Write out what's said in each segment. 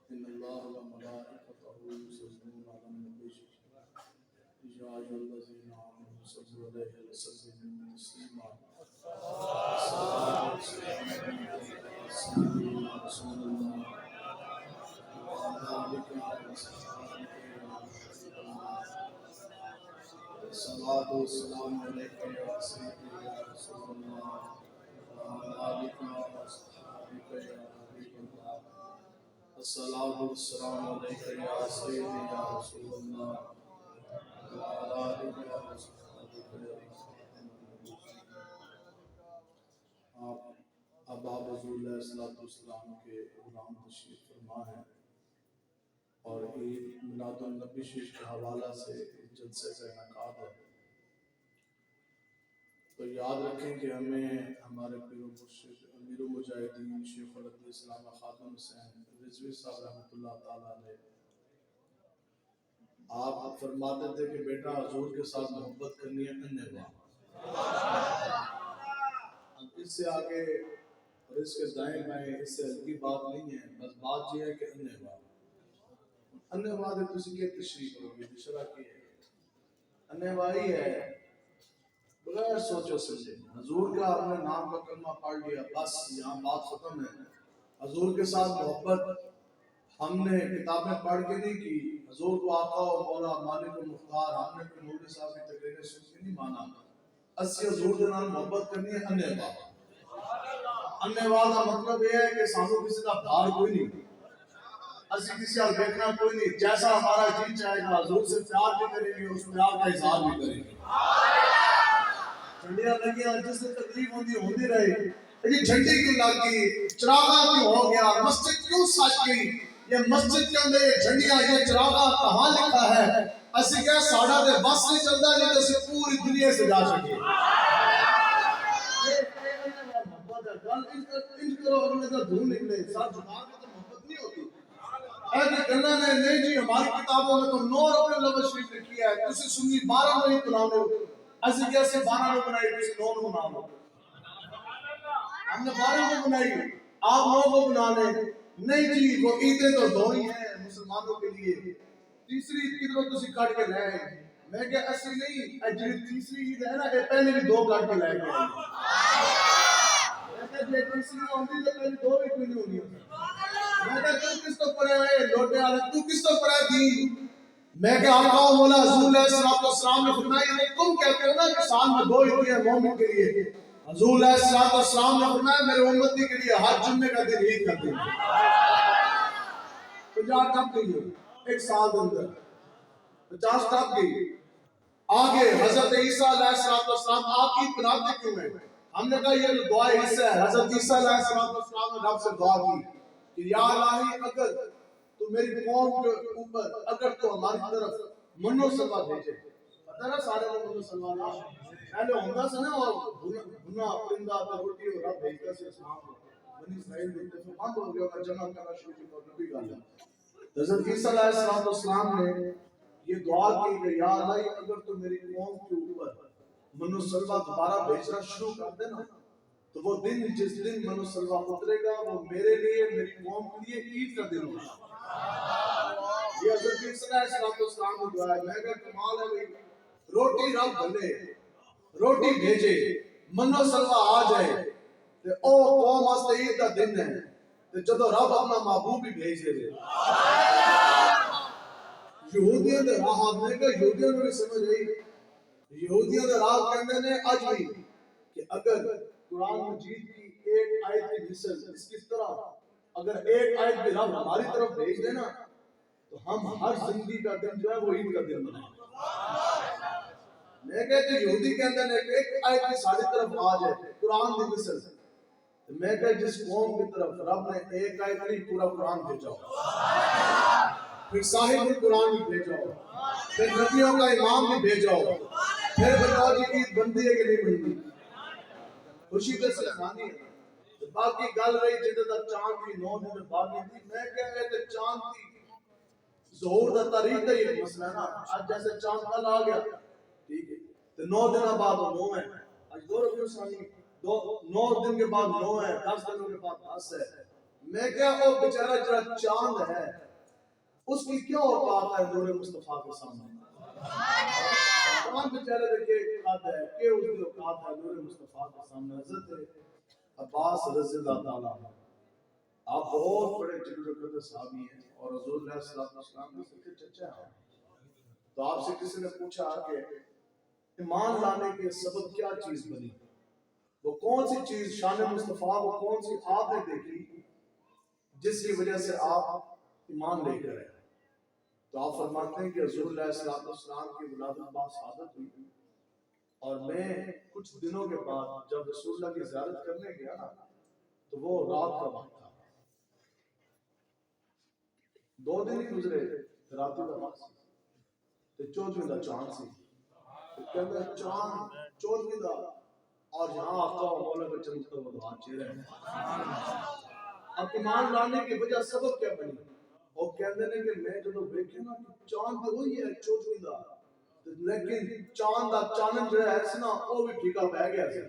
إن الله وملائكته يصلون على النبي يا أيها الذين آمنوا صلوا عليه وسلموا تسليما. الصلاة والسلام على سيدنا رسول الله وعلى آله وصحبه الصلاة والسلام عليك يا سيدي يا رسول الله وعلى آله وصحبه يا حبيب الله. الصلاة والسلام عليك يا سيدي يا رسول الله وعلى آله وصحبه يا اب آپ حضور علیہ السلام کے غلام تشریف فرما ہیں اور عید میلاد النبی شریف کے حوالہ سے جلسے کا انعقاد ہے، تو یاد رکھیں کہ ہمیں ہمارے پیر و مرشد امیر المجاہدین شیخ الحدیث علامہ خادم حسین رضوی صاحب رحمۃ اللہ تعالیٰ علیہ آپ فرماتے تھے کہ بیٹا حضور کے ساتھ محبت کرنی ہے اننے اس سے آگے اور اس کے دائیں بائیں اس سے ہلکی بات نہیں ہے، بس بات یہ ہے کہ اننے واحد تسی کے تشریف ہوگی شرح کی ہے اننے واحی ہے بغیر سوچو سمجھے حضور کا ہم نے نام کا کلمہ پڑھ لیا بس یہاں بات ختم ہے۔ حضور کے ساتھ محبت ہم نے کتابیں پڑھ کے نہیں کی، حضور کو آقا و مولا مالک و مختار ہم نے کوئی مولوی صاحب کی تقریریں سن کے نہیں مانا، اسی حضور کے نام محبت کرنی ہے اننے واحد۔ اننے واحد کا مطلب یہ ہے کہ سانو کسی کا بھار کوئی نہیں، اسی کسی اور دیکھنا کوئی نہیں، جیسا ہمارا جی چاہے گا حضور سے پیار بھی کریں گے اس پیار کا اظہار بھی کریں گے۔ جھنڈیاں لگی اور جس سے تکلیف ہوندی رہی، یہ جھنڈی کیوں لگ گئی، چراغاں کیوں ہو گیا، مسجد کیوں سج گئی، یہ مسجد کے اندر یہ جھنڈیاں یہ چراغاں کہاں لکھا ہے، اسی کیا ساڑھا دے بس نہیں چلتا نہیں تو اسی پوری دنیا سے جا سکے۔ انج کرو اگلے کا دھون نکلے، ساتھ جھکا کے تو محبت نہیں ہوتی۔ اے کہ کہنا نے نہیں جی ہماری کتابوں میں تو 9 اپنے لفظ شریف لکھی ہے، تسی سنی 12 نہیں بنا لو، اسی کیسے 12 نو بنائی تسی 9 نو بنا لو، ہم نے 12 کو بنائی آپ 9 کو بنا لیں۔ نہیں جی وہ عیدیں تو 2 ہی ہیں مسلمانوں کے لیے، تیسری عید کی طرف تسی کٹ کے لے آئے، میں کہ ایسی نہیں اے جی تیسری عید ہے نا یہ پہلے بھی 2 کٹ کے لے گئے، میں کہ تیسری ہوندی تو پہلے 2 بھی کوئی نہیں ہونی ہوتی، میں کہ تو کس تو پڑھے ہوئے لوٹے والے تو کس تو پڑھے دین، میں کہ آقا و مولا حضور علیہ السلام نے فرمایا یہ تم کہتے ہو نا کہ سال میں 2 عید ہے مومن کے لیے، حضور علیہ السلام نے فرمایا میرے امتی کے لیے ہر جمعے کا دن عید کا دن ہے۔ 50 کب گئی ہو ایک سال کے اندر 50 کب گئی آگے حضرت عیسیٰ علیہ السلام آپ عید بناتے کیوں ہیں، ہم نے کہا یہ دعا حصہ ہے، حضرت عیسیٰ علیہ السلام نے رب سے دعا کی کہ یا الہی اگر تو میری قوم کے اوپر اگر تو ہماری طرف منو سلوہ بھیجے، پتہ نا سارے لوگ منو سلوہ نا پہلے ہوندہ سے نا اور بھنا پرندہ پر روٹی اور رب بھیجتا سے اسمان کو بنی اسرائیل دیتے تو بند ہو گیا اور جمع کرنا شروع کی تو نبی گالا۔ حضرت عیسیٰ علیہ السلام نے یہ دعا کی کہ یا الہی اگر تو میری قوم کے اوپر منو سلوہ دوبارہ بھیجنا شروع کر دینا تو وہ دن جس دن منو سلوہ اترے گا وہ میرے لیے میری قوم کے لیے عید کا دن ہوگا۔ یہ حضرت عیسیٰ علیہ السلام نے دعا ہے، میں کہا کمال ہے بھئی روٹی رب بھلے روٹی بھیجے منو سلوہ آ جائے تے او قوم واسطے عید کا دن ہے تے جدو رب اپنا محبوب بھی بھیج دے یہودیوں دے راہ میں کہ یہودیوں نے سمجھ رہی یہودیوں دے راہ کہندے نے اج بھی کہ اگر قرآن مجید کی ایک آیت کی مثل اس کی طرح اگر ایک آیت بھی رب ہماری طرف بھیج دینا تو ہم ہر زندگی کا دن جو ہے وہ عید کا دن بنائیں۔ میں کہتے ہیں یہودی کے اندر ایک آیت کی ساری طرف آ جائے قرآن کی مثل میں کہتے جس قوم کی طرف رب نے ایک آیت نہیں پورا قرآن بھیجا پھر صاحب القرآن بھی بھیجا پھر نبیوں کا امام بھی بھیجا پھر بتاؤ جی عید بندی ہے کہ نہیں بندی، خوشی کے سلمانی ہے۔ باقی گل رہی جدہ دا چاند کی 9 دن باقی تھی، میں کہہ رہے تھے چاند کی ظہور دا تاریخ کا یہ مسئلہ ہے نا، آج جیسے چاند کل آ گیا ٹھیک ہے تو 9 دن بعد 9 ہے، آج 2 ربیع الثانی 9 دن کے بعد 9 ہے، 10 دنوں کے بعد 10 ہے۔ میں کیا وہ بیچارہ جو چاند ہے اس کی کیا اوقات ہے نور مصطفیٰ کے سامنے؟ چاند بیچارے دیکھے اوقات ہے کہ اس کی اوقات ہے نور مصطفیٰ کے سامنے. حضرت عباس رضی اللہ تعالیٰ آپ بہت بڑے جلیل القدر صحابی ہیں اور حضور علیہ السلام کے چچا ہیں. تو آپ سے کسی نے پوچھا کہ ایمان لانے کے سبب کیا چیز بنی؟ وہ کون سی چیز شان مصطفیٰ وہ کون سی آپ نے دیکھی جس کی وجہ سے آپ ایمان لے کر آئے؟ تو آپ فرماتے ہیں کہ حضور علیہ السلام کی ولادت باصادت ہوئی اور میں کچھ دنوں کے بعد جب رسول اللہ کی زیارت کرنے گیا نا تو وہ رات کا وقت تھا. 2 دن ہی گزرے رات کا وقت تو 14ویں دا چاند سی. کہتے ہیں چاند 14ویں دا اور یہاں آقا و مولا کا چمکتا ہوا دعا چہرہ ہے. اب ایمان لانے کی وجہ سبب کیا بنی؟ وہ کہتے ہیں کہ میں جب دیکھے نا چاند تو وہی ہے 14ویں دا لیکن چاند دا چانن جو ہے نا وہ بھی ٹھیکا پہ گیا سی.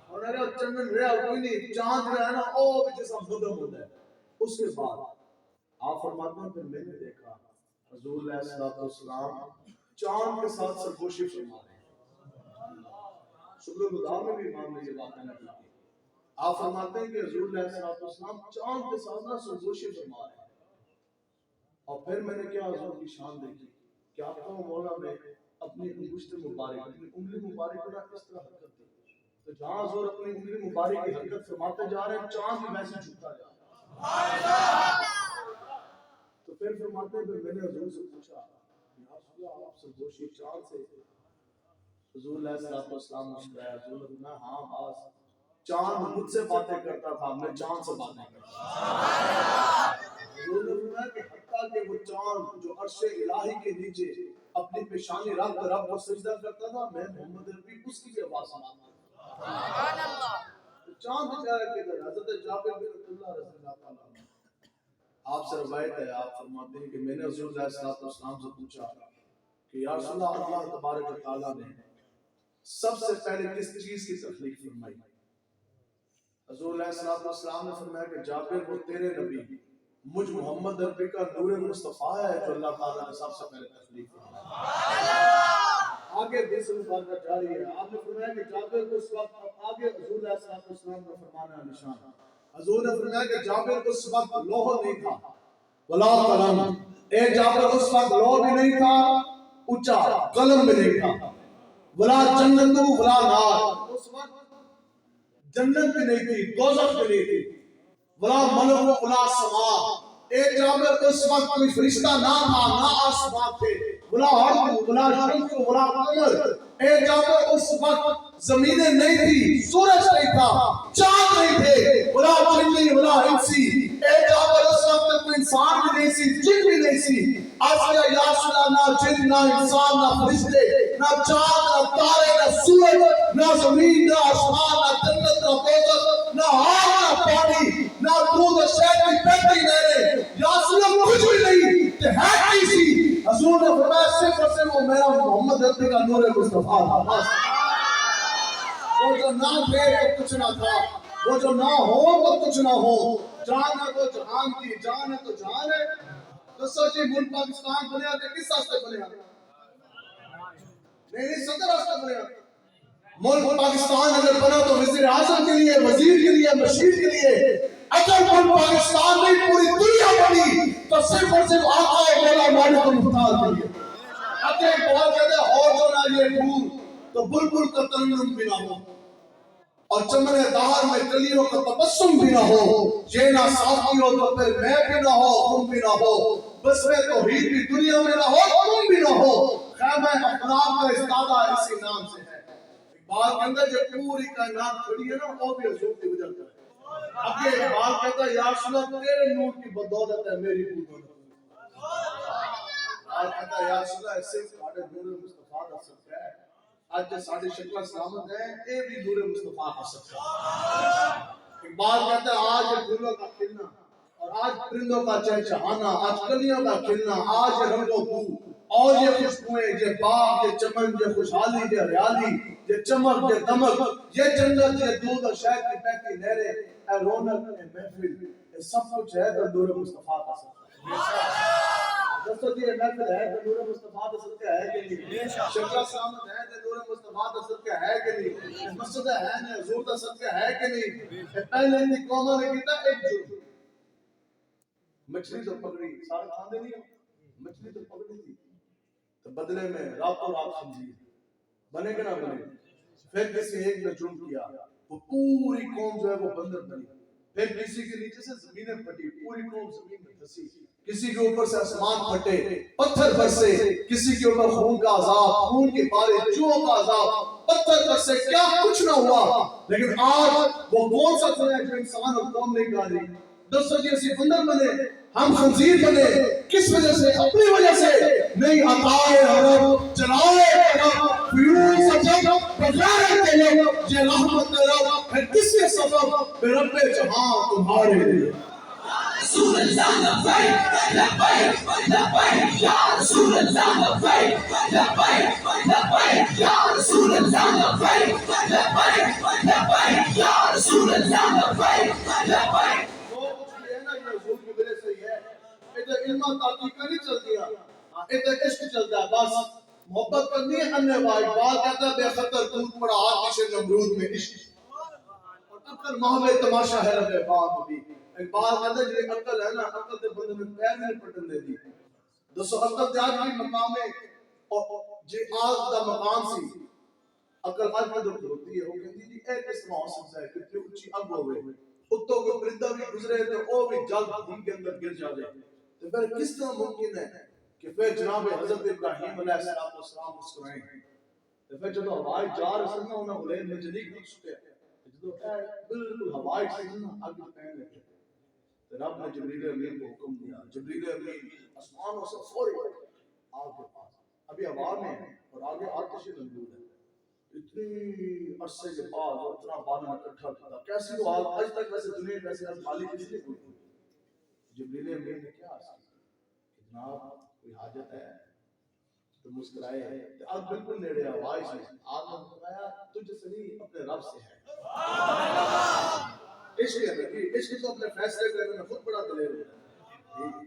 اور اگر چندن رہا کوئی نہیں چاند جو ہے نا وہ بھی جیسا مدم ہوتا ہے. اس کے بعد آپ فرماتے ہیں پھر میں نے دیکھا حضور علیہ السلام چاند کے ساتھ سرگوشی فرما رہے ہیں. شکر گزار میں بھی امام نے یہ واقعہ نقل کی. آپ فرماتے ہیں کہ حضور علیہ السلام چاند کے ساتھ نہ سرگوشی فرما رہے ہیں. اور پھر میں نے کیا حضور کی شان دیکھی کہ آپ کو مولا میں اپنی انگشت مبارک اپنی انگلی مبارک کو اس طرح حرکت دی. تو جہاں حضور اپنی انگلی مبارک کی حرکت فرماتے جا رہے ہیں چاند بھی ویسے جھکتا جا رہا ہے. تو پھر فرماتے ہیں میں نے حضور سے پوچھا یا رسول اللہ آپ سرگوشی چاند سے؟ حضور علیہ السلام مسکرایا. حضور نے ہاں باز چاند مجھ سے باتیں کرتا تھا میں چاند سے باتیں کرتا تھا. حضور نے فرمایا کہ حتیٰ کہ وہ چاند جو عرش الہی کے نیچے اپنی پیشانی رکھ کر رب کو سجدہ کرتا تھا میں محمد عربی اس کی بھی آواز سناتا تھا. سبحان اللہ. چاند بیچارہ کدھر؟ حضرت جابر بن عبداللہ رضی اللہ تعالیٰ عنہ آپ سے روایت ہے آپ فرماتے ہیں کہ میں نے حضور علیہ السلام سے پوچھا کہ یا رسول اللہ اللہ تبارک و تعالیٰ نے سب سے پہلے کس چیز کی تخلیق فرمائی؟ حضور علیہ السلام نے فرمایا کہ جابر وہ تیرے نبی مجھ محمد عربی کا نور مصطفیٰ ہے جو اللہ تعالیٰ نے سب سے پہلے تخلیق فرمائی. آگے دوسری بات کا جاری ہے. آپ نے فرمایا کہ جابر کو اس وقت آگے حضور علیہ السلام کا فرمانا نشان. حضور نے فرمایا کہ جابر کو اس وقت لوح نہیں تھا ولا قلم. اے جابر اس وقت لوح بھی نہیں تھا اونچا قلم بھی نہیں تھا ولا جنت ولا نار. اس وقت جنت بھی نہیں تھی دوزخ بھی نہیں تھی ولا ملک ولا سما. اے جابر اس وقت کوئی فرشتہ نہ تھا نہ آسمان تھے ولا ارض ولا شمس ولا قمر. اے جابر اس وقت زمینیں نہیں تھی سورج نہیں تھا چاند نہیں تھے ولا جنی ولا انسی. اے جابر اس وقت کوئی انسان بھی نہیں سی جن بھی نہیں سی. آسیا یا سلا نہ جن نہ انسان نہ فرشتے نہ چاند نہ تارے نہ سورج نہ زمین نہ آسمان نہ جنت نہ دوزخ نہ آگ نہ پانی نہ دودھ شہد کی بہتی نہریں یا سلا کچھ بھی نہیں کہ ہے کی سی. حضور نے فرمایا صرف اور صرف وہ میرا محمد عربی کا نور مصطفیٰ تھا. وہ جو نہ تھے تو کچھ نہ تھا وہ جو نہ ہو تو کچھ نہ ہو. جان ہے تو جہان کی جان ہے تو جہان ہے. تو سوچیں ملک پاکستان بنیا تھے کس راستے بنیا؟ نہیں صدر راستے بنیا. ملک پاکستان اگر بنا تو وزیر اعظم کے لیے وزیر کے لیے مشیر کے لیے. اگر ملک پاکستان نہیں پوری دنیا بنی تو صرف اور صرف آقا و مولا مالک المختار کے لیے. اگر بہت کہتے ہیں اور جو نہ یہ پھول تو بلبل کا ترنم بھی نہ ہو اور چمن دار میں کلیوں کا تبسم بھی نہ ہو. یہ نہ ساتھی ہو تو پھر میں بھی نہ ہو تم بھی نہ ہو. بس میں توحید بھی دنیا میں نہ ہو تم بھی نہ ہو. خیمہ اخلاق کا استادہ اسی نام سے ہے. اقبال کے اندر جو پوری کائنات کھڑی ہے نا وہ بھی حضور کی وجہ سے ہے. اب یہ اقبال کہتا ہے یا رسول اللہ تیرے نور کی بدولت ہے میری بدولت. اقبال کہتا ہے یا رسول اللہ صرف ساڑھے نور مصطفیٰ کا صدقہ ہے. آج جو ساڑھے شکل سلامت ہیں اے بھی نور مصطفیٰ کا صدقہ ہے. اقبال کہتا ہے آج پھولوں کا کھلنا اور آج پرندوں کا چہچہانا، آج کلیوں کا کھلنا، آج یہ رنگ و بو اور یہ خوشبوئیں، یہ باغ، یہ چمن، یہ خوشحالی، یہ ہریالی، یہ چمک، یہ دمک، یہ جنت، یہ دودھ اور شہد کی بہتی نہریں، اے رونق اے محفل، یہ سب کچھ ہے تو نور مصطفیٰ کا صدقہ۔ دوستو جی یہ محفل ہے تو نور مصطفیٰ کا صدقہ ہے کہ نہیں؟ شکرہ سامد ہے تو نور مصطفیٰ کا صدقہ ہے کہ نہیں؟ مسجد ہے نا حضور کا صدقہ ہے کہ نہیں؟ پہلے ان قوموں نے کیتا ایک جرم، مچھلی تو پکڑی، سارے کھاندے نہیں ہو، مچھلی تو پکڑی تھی تو بدلے میں راتوں رات خنزیر بنے کہ نہ بنے؟ پھر کسی ایک نے جرم کیا، وہ پوری قوم جو ہے وہ بندر بنی، پھر کسی کے نیچے سے زمینیں پھٹی، پوری قوم زمین میں پھنسی، کسی کے اوپر سے آسمان پھٹے، پتھر برسے، کسی کے اوپر خون کا عذاب، خون کے بارے چوہوں کا عذاب، پتھر برسے، کیا کچھ نہ ہوا۔ لیکن آج وہ کون سا ہے جو انسان اور قوم نہیں کر رہی؟ دوستو جی اسی بندر بنے، ہم خنزیر بنے، کس وجہ سے؟ اپنی وجہ سے نہیں، عطائے رب، جلائے رب، فیوز سجد، بغیر تیلے، یہ رحمت رب، پھر کس کے سبب؟ رب جہاں تمہارے لیے۔ رسول اللہ لبیک لبیک لبیک یا رسول اللہ لبیک لبیک لبیک یا رسول اللہ لبیک لبیک لبیک یا رسول اللہ لبیک لبیک۔ ادھر علم تحقیق نہیں چلتی ہے، ادھر عشق چلتا ہے، بس محبت کرنی ہے۔ انہیں اقبال کہتا ہے بے خطر دودھ پڑا آتش نمرود میں عشق، اور عقل محو تماشا ہے رب باب بھی۔ اقبال کہتا ہے یہ عقل ہے نا، عقل دے بندے میں پیر نہیں پٹن دے دی۔ دوستو عقل دے آج بھی مقام ہے، اور جی آج دا مقام سی عقل آج میں دکھ ہوتی ہے، وہ کہتی جی اے کس طرح ہو سکتا ہے کتنی اونچی اگ ہوئے، اتوں کو پرندہ بھی گزرے تو وہ بھی جل دھیم کے اندر گر جا دے، تو پھر کس طرح ممکن ہے کہ پھر جناب حضرت ابراہیم علیہ السلام مسکرائیں، تو پھر جب ہوائی جا رہے ہیں انہوں نے میں جنیک نہیں سکے، جب بالکل ہوائی چیزنا آگے پہنے لگے، تو رب نے جبریل امین کو حکم دیا، جبریل امین آسمانوں سے فوری آگ کے پاس، ابھی ہوا میں ہے اور آگے آتش نمرود ہے، اتنی عرصے کے بعد اتنا بالا اکٹھا کیا، کیسی وہ آگ آج تک ویسے دنیا ویسے آج خالی کس نے کوئی جبریل امین نے کیا عرض کیا، جناب کوئی حاجت ہے؟ تو مسکرائے ہیں، آگ بالکل نیڑے آواز ہے، آگ نے بتایا تجھ سے نہیں اپنے رب سے ہے۔ عشق ہے نبی، عشق تو اپنے فیصلے کرنے میں خود بڑا دلیر ہوتا ہے،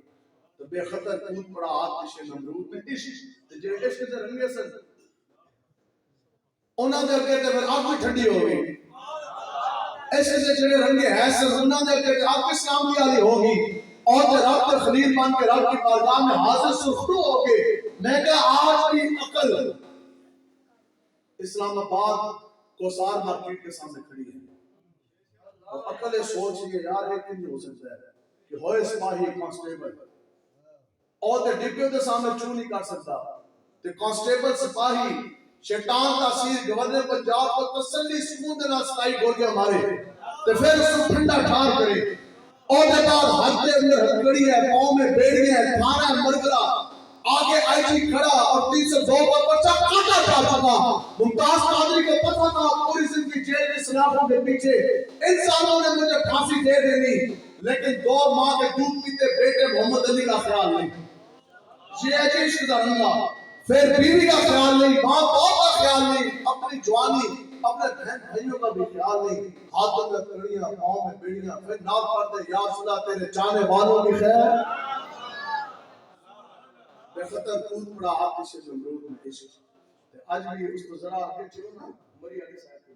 تو بے خطر کود پڑا آتش نمرود میں عشق، جو عشق سے رنگے سن انہاں دے اگے تے پھر آگ بھی ٹھنڈی ہو گئی، عشق سے جڑے رنگے ہیں سن انہاں دے اگے تے آگ بھی سامنے والی ہوگی، اور جو رب کے خلیل بن کے رب کی بارگاہ میں حاضر سرخرو ہو کے، میں کہا آج بھی عقل اسلام آباد کوسار مارکیٹ کے سامنے کھڑی ہے، اور عقل یہ سوچ رہی ہے یار ایک نہیں ہو سکتا ہے کہ ہوئے سپاہی کانسٹیبل اور تے ڈپیو کے سامنے چوں نہیں کر سکتا، تے کانسٹیبل سپاہی شیطان تاثیر گورنر پنجاب کو تسلی سکون دے نال ستائی گولیاں مارے تے پھر اس کو ٹھنڈا ٹھار کرے، اور دے بعد ہاتھ کے اندر ہتھکڑی ہے، پاؤں میں بیڑیاں ہیں، تھانہ ہے مرگرہ، آگے آئی جی کھڑا اور 302 پر پرچہ کاٹا جا چکا، ممتاز قادری کو پتہ تھا پوری زندگی جیل کی سلاخوں کے پیچھے انسانوں نے مجھے پھانسی دے دینی، لیکن 2 ماہ کے دودھ پیتے بیٹے محمد علی کا خیال نہیں، یہ ہے جی عشق دا رنگا، پھر بیوی کا خیال نہیں، ماں باپ کا خیال نہیں، اپنی جوانی اپنے بہن بھائیوں کا بھی خیال نہیں، ہاتھوں میں کڑیاں پاؤں میں بیڑیاں، پھر نام پڑھتے یا صدا تیرے چاہنے والوں کی خیر، بے خطر کود پڑا آتش نمرود میں عشق، آج بھی اس کو ذرا آگے چلو نا مری علی صاحب کو،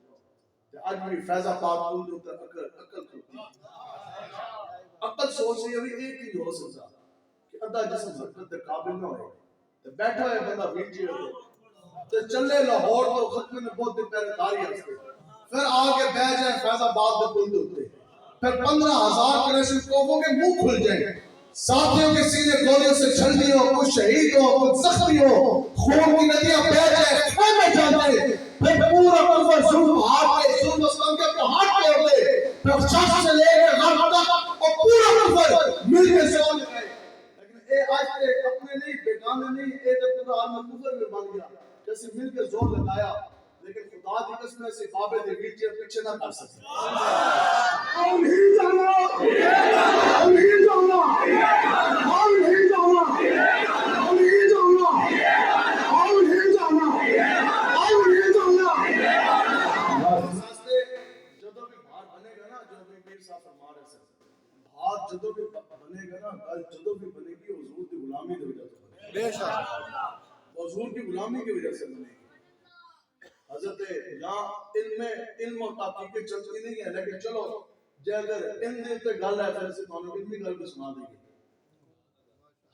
آج بھی فیض آباد کود ہوتا عقل کھوتی، عقل سوچ رہی ہے ایک ہی ہو سکتا کہ ادھا جسم حرکت دے قابل نہ ہوئے، بیٹھا ہے بندہ ویل چیئر پہ، تو چلے لاہور تو ختم میں بہت دن پہلے داری ہستے، پھر آگے بہ جائیں فیض آباد کے پل ہوتے، پھر 15,000 کریشن توپوں کے منہ کھل جائیں، ساتھیوں کے سینے گولیوں سے چھلنی ہو، کچھ شہید ہو، کچھ زخمی ہو، خون کی ندیاں بہ جائیں، خیمے جاتے، پھر پورا کفر ظلم ہاتھ کے ظلم اسلام کے پہاڑ پہ ہوتے، پھر شخص سے لے کے غرب تک اور پورا کفر مل کے سے ہونے گئے، لیکن اے آج کے اپنے نہیں بیگانے نہیں، اے تو پورا عالم کفر میں بن گیا، جیسے مل کے زور لگایا، لیکن خدا کی قسم ایسی بابے دے ویل چیئر پیچھے نہ کر سکتے، بھی بنے گا نا گل جدو بھی بنے گی حضور کی غلامی کی وجہ سے بنے گی، بے شک حضور کی غلامی کی وجہ سے بنے گی۔ حضرت یہاں علم و تحقیق چلتی نہیں ہے، لیکن چلو جے اگر ان دن پہ گل ہے پھر سے تمہیں علمی گل بھی سنا دیں گے۔